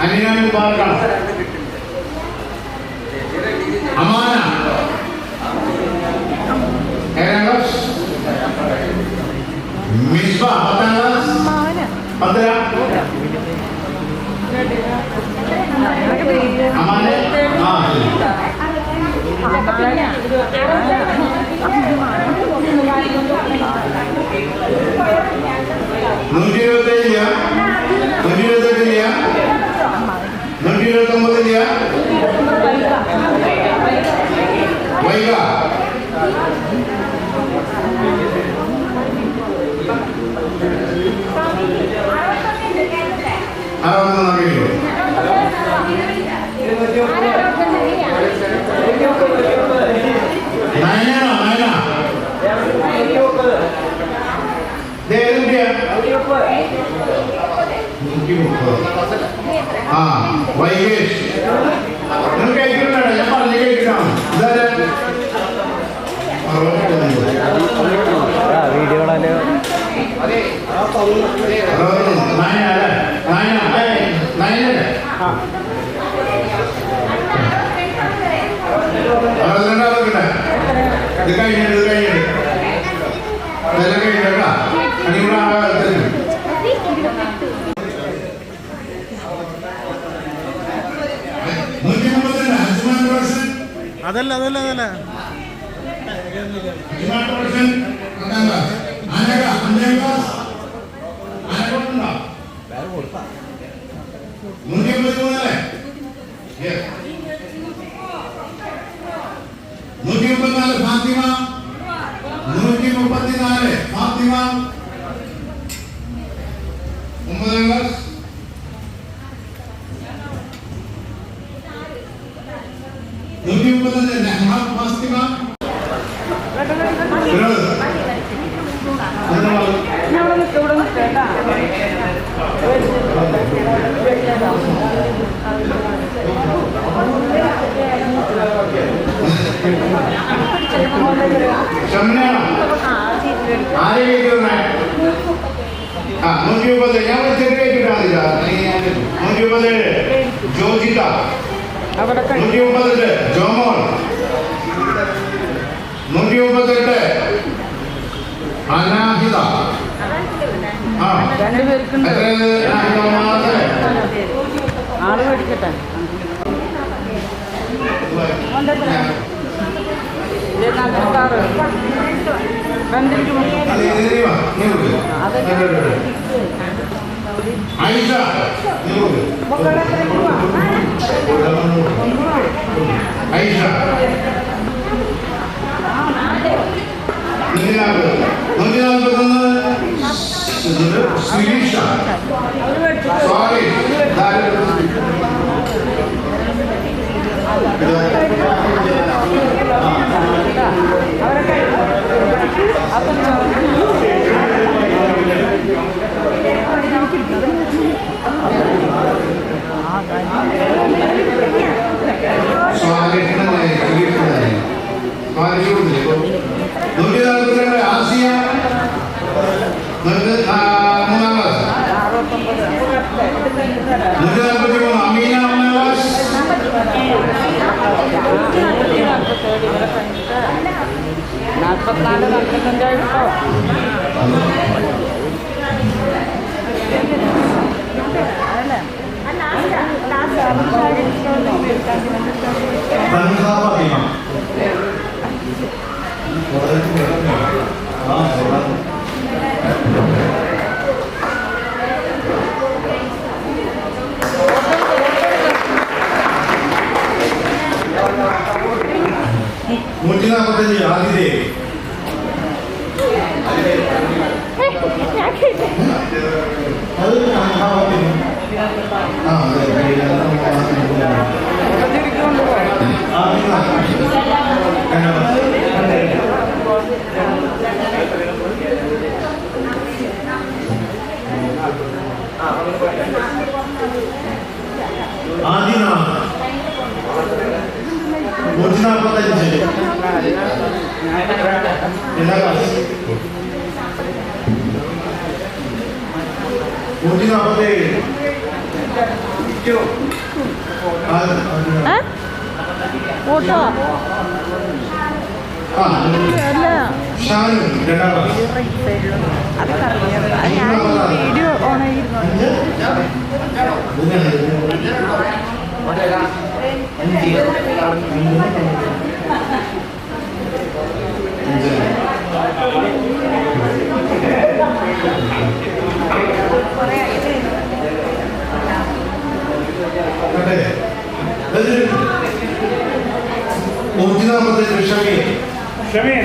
അനിനാൻ മുബാറക്കാണ്. അമാന ഏഴാം ക്ലാസ്. മിസ്ബ 10ാം ക്ലാസ്. 10. അമാനെ ആ 127 128 129 വൈക. ആ വൈകേഷ് നിങ്ങൾ കഴിക്കുന്നുണ്ടോ? ഞാൻ പറഞ്ഞു കഴിക്കണം. വീഡിയോകളല്ലേ ഇത് കഴിഞ്ഞിട്ട് ഇതെല്ലാം കഴിഞ്ഞിട്ടാ അടിപൊളി ആകാൻ. അതല്ല അതല്ല അതല്ല ഫാത്തിമ 134 ഫാത്തിമ 9ാം ക്ലാസ്. ഫാത്തിമ ജോജിത 130 ജോമോൾ 138 അനാഹിത. ആ ആള് മേടിക്കട്ടെ. ഐഷ ഐഷ 141 ശ്രീഷ സോറി ആസിയ 3ാം ക്ലാസ്. 143 അമീന 1ാം ക്ലാസ്. 144 145 ആതിരേയ. അത് മഹാവാക്യം. ആ അതെ ആദിനാഥ് 145 എല്ലാ ക്ലാസ് 147 ഓട്ടോ അല്ല ഷാനു 2ാം ക്ലാസ്. അതൊക്കെ അറിയാം. ഞാൻ വീഡിയോ ഓണായിരുന്നു. ക്ഷമേ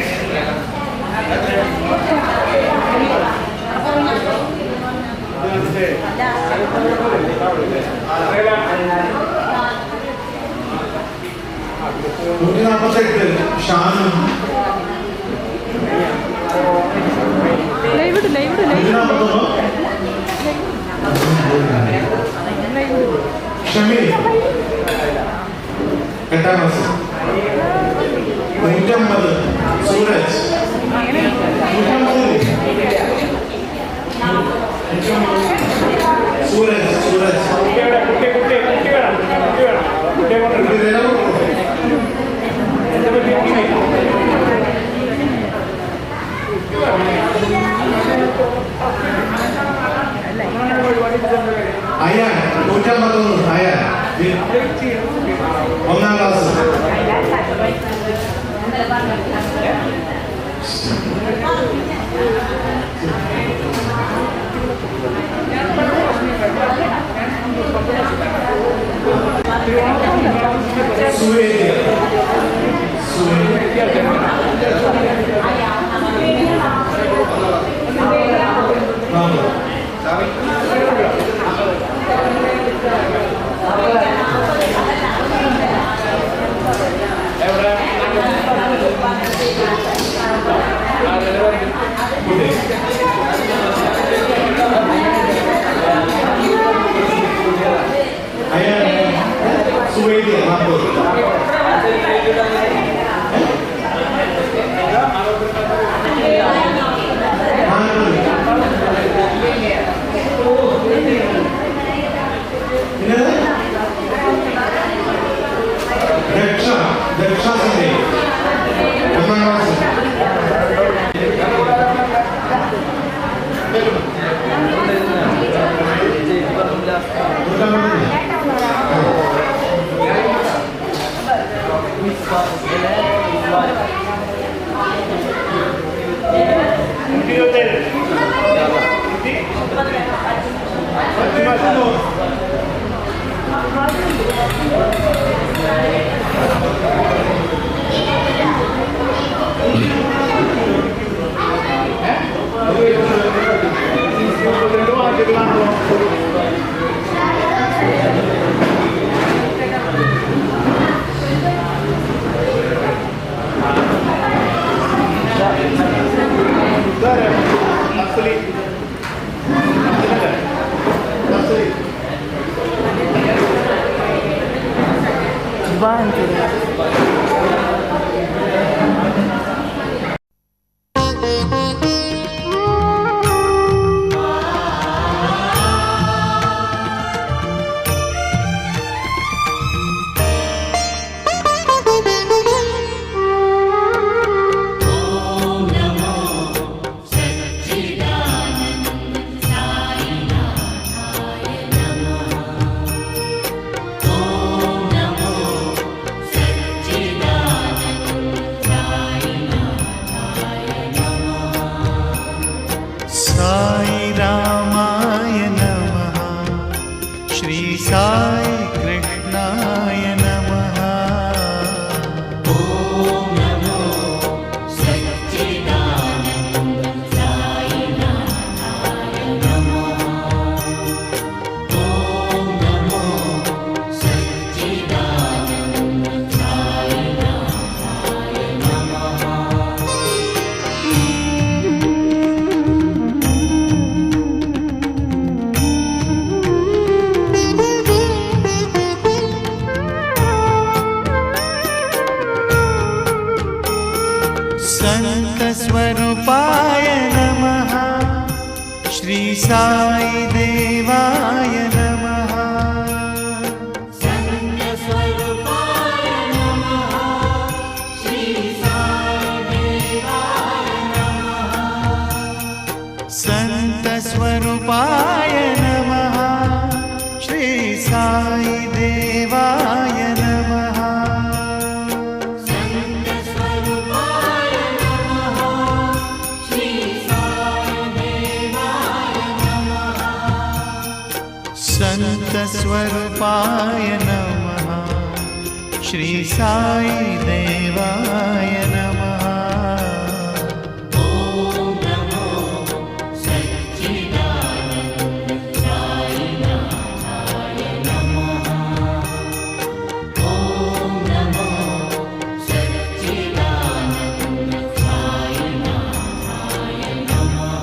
ഷാനു ലൈവ് ഷമീർ 8ാം ക്ലാസ്. 150 സൂരജ്. സൂരജ് അയ്യാൻ 151 അയ്യാൻ 1ാം ക്ലാസ്. സുവേദിയ സുവേദിയ 1 संत स्वरूपाय नमः श्री साई देवाय नमः संत स्वरूपाय नमः श्री साई देवाय नमः संत स्वरूपाय नमः श्री साई देवाय नमः संत स्वरूपाय नमः श्री साई देवाय नमः संत स्वरूपाय नमः श्री साई देवाय नमः ओम नमो सच्चिदानंद साईनाथाय नमः ओम नमो सच्चिदानंद साईनाथाय नमः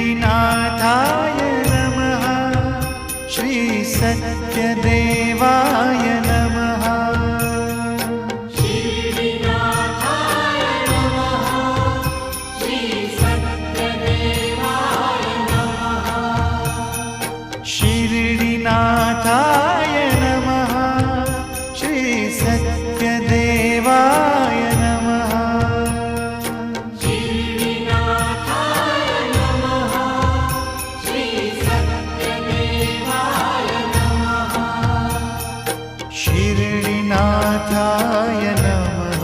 शिरडीनाथाय नमः श्री सत्यदेवाय नमः शिरडीनाथाय नमः श्री सत्यदेवाय नमः शिरडीनाथाय नमः श्री सत्यदेवाय नमः शिरडीनाथाय नमः श्री सत्यदेवाय नमः शिरडीनाथाय नमः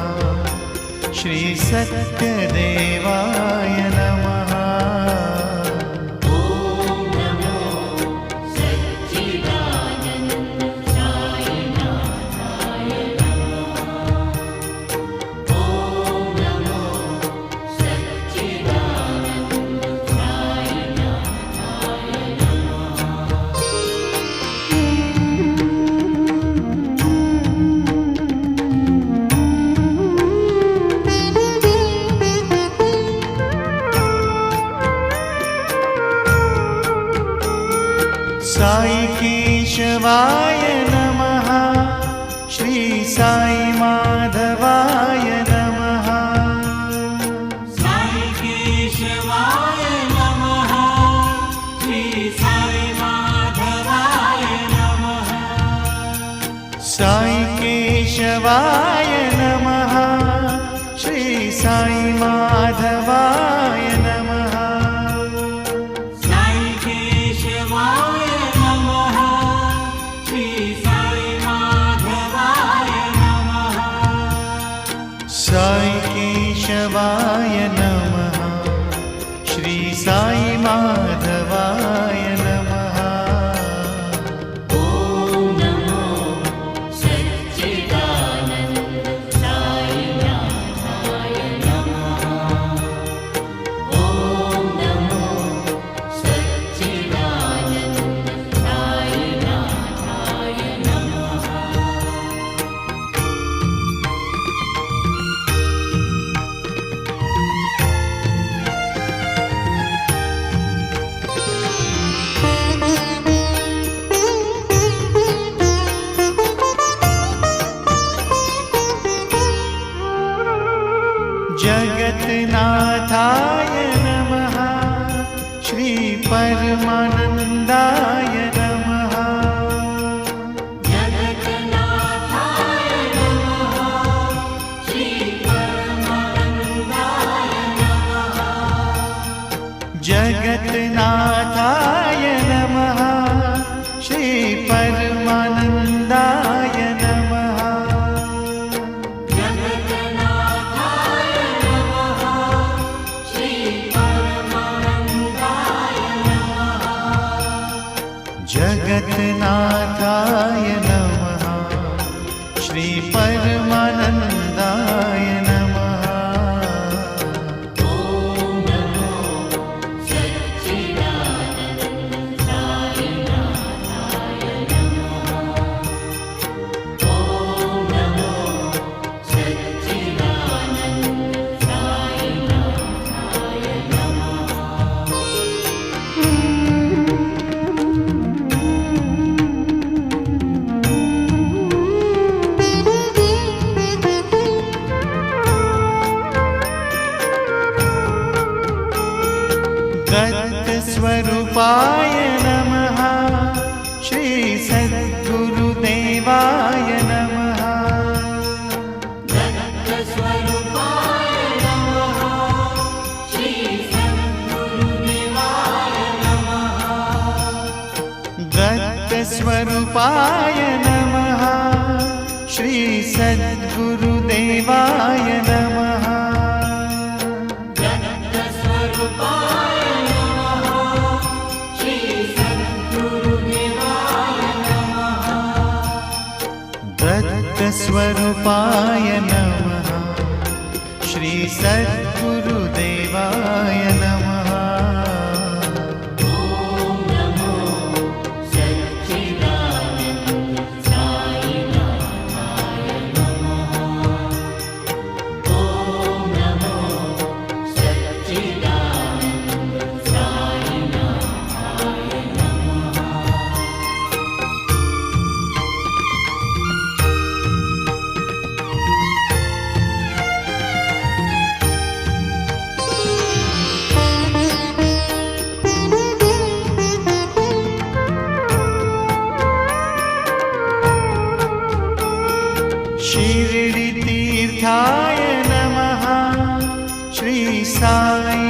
श्री सत्यदेवाय नमः ओम नमो सच्चिदानंद साईनाथाय नमः ओम नमो सच्चिदानंद साईनाथाय साई केशवाय नमः श्री साई माधवाय नमः साई केशवाय नमः श्री साई माधवाय नमः साई केशवाय नमः श्री साई माधवाय नमः साई केशवाय नमः श्री साई माधवाय नमः साई केशवाय नमः श्री साई माधवाय नमः ओम नमो सच्चिदानंद साईनाथाय नमः ओम नमो सच्चिदानंद साईनाथाय नमः जगन्नाथाय नमः श्री परमानंदाय नमः जगन्नाथाय नमः श्री परमानंदाय नमः जगन्नाथाय नमः श्री परमानंदाय नमः जगन्नाथाय नमः श्री परमानंदाय नमः जगन्नाथाय नमः श्री परमानंदाय नमः ओम नमो सच्चिदानंद साईनाथाय नमः श्री सद्गुरुदेवाय नमः। स्वरूपाय नमः श्री सद्गुरुदेवाय नमः। दत्तस्वरूपाय नमः श्री सद्गुरुदेवाय नमः। ॐ नमो सच्चिदानन्द साईनाथाय नमः। ॐ नमो सच्चिदानन्द साईनाथाय नमः। शिरडी तीर्थाय नमः श्री साई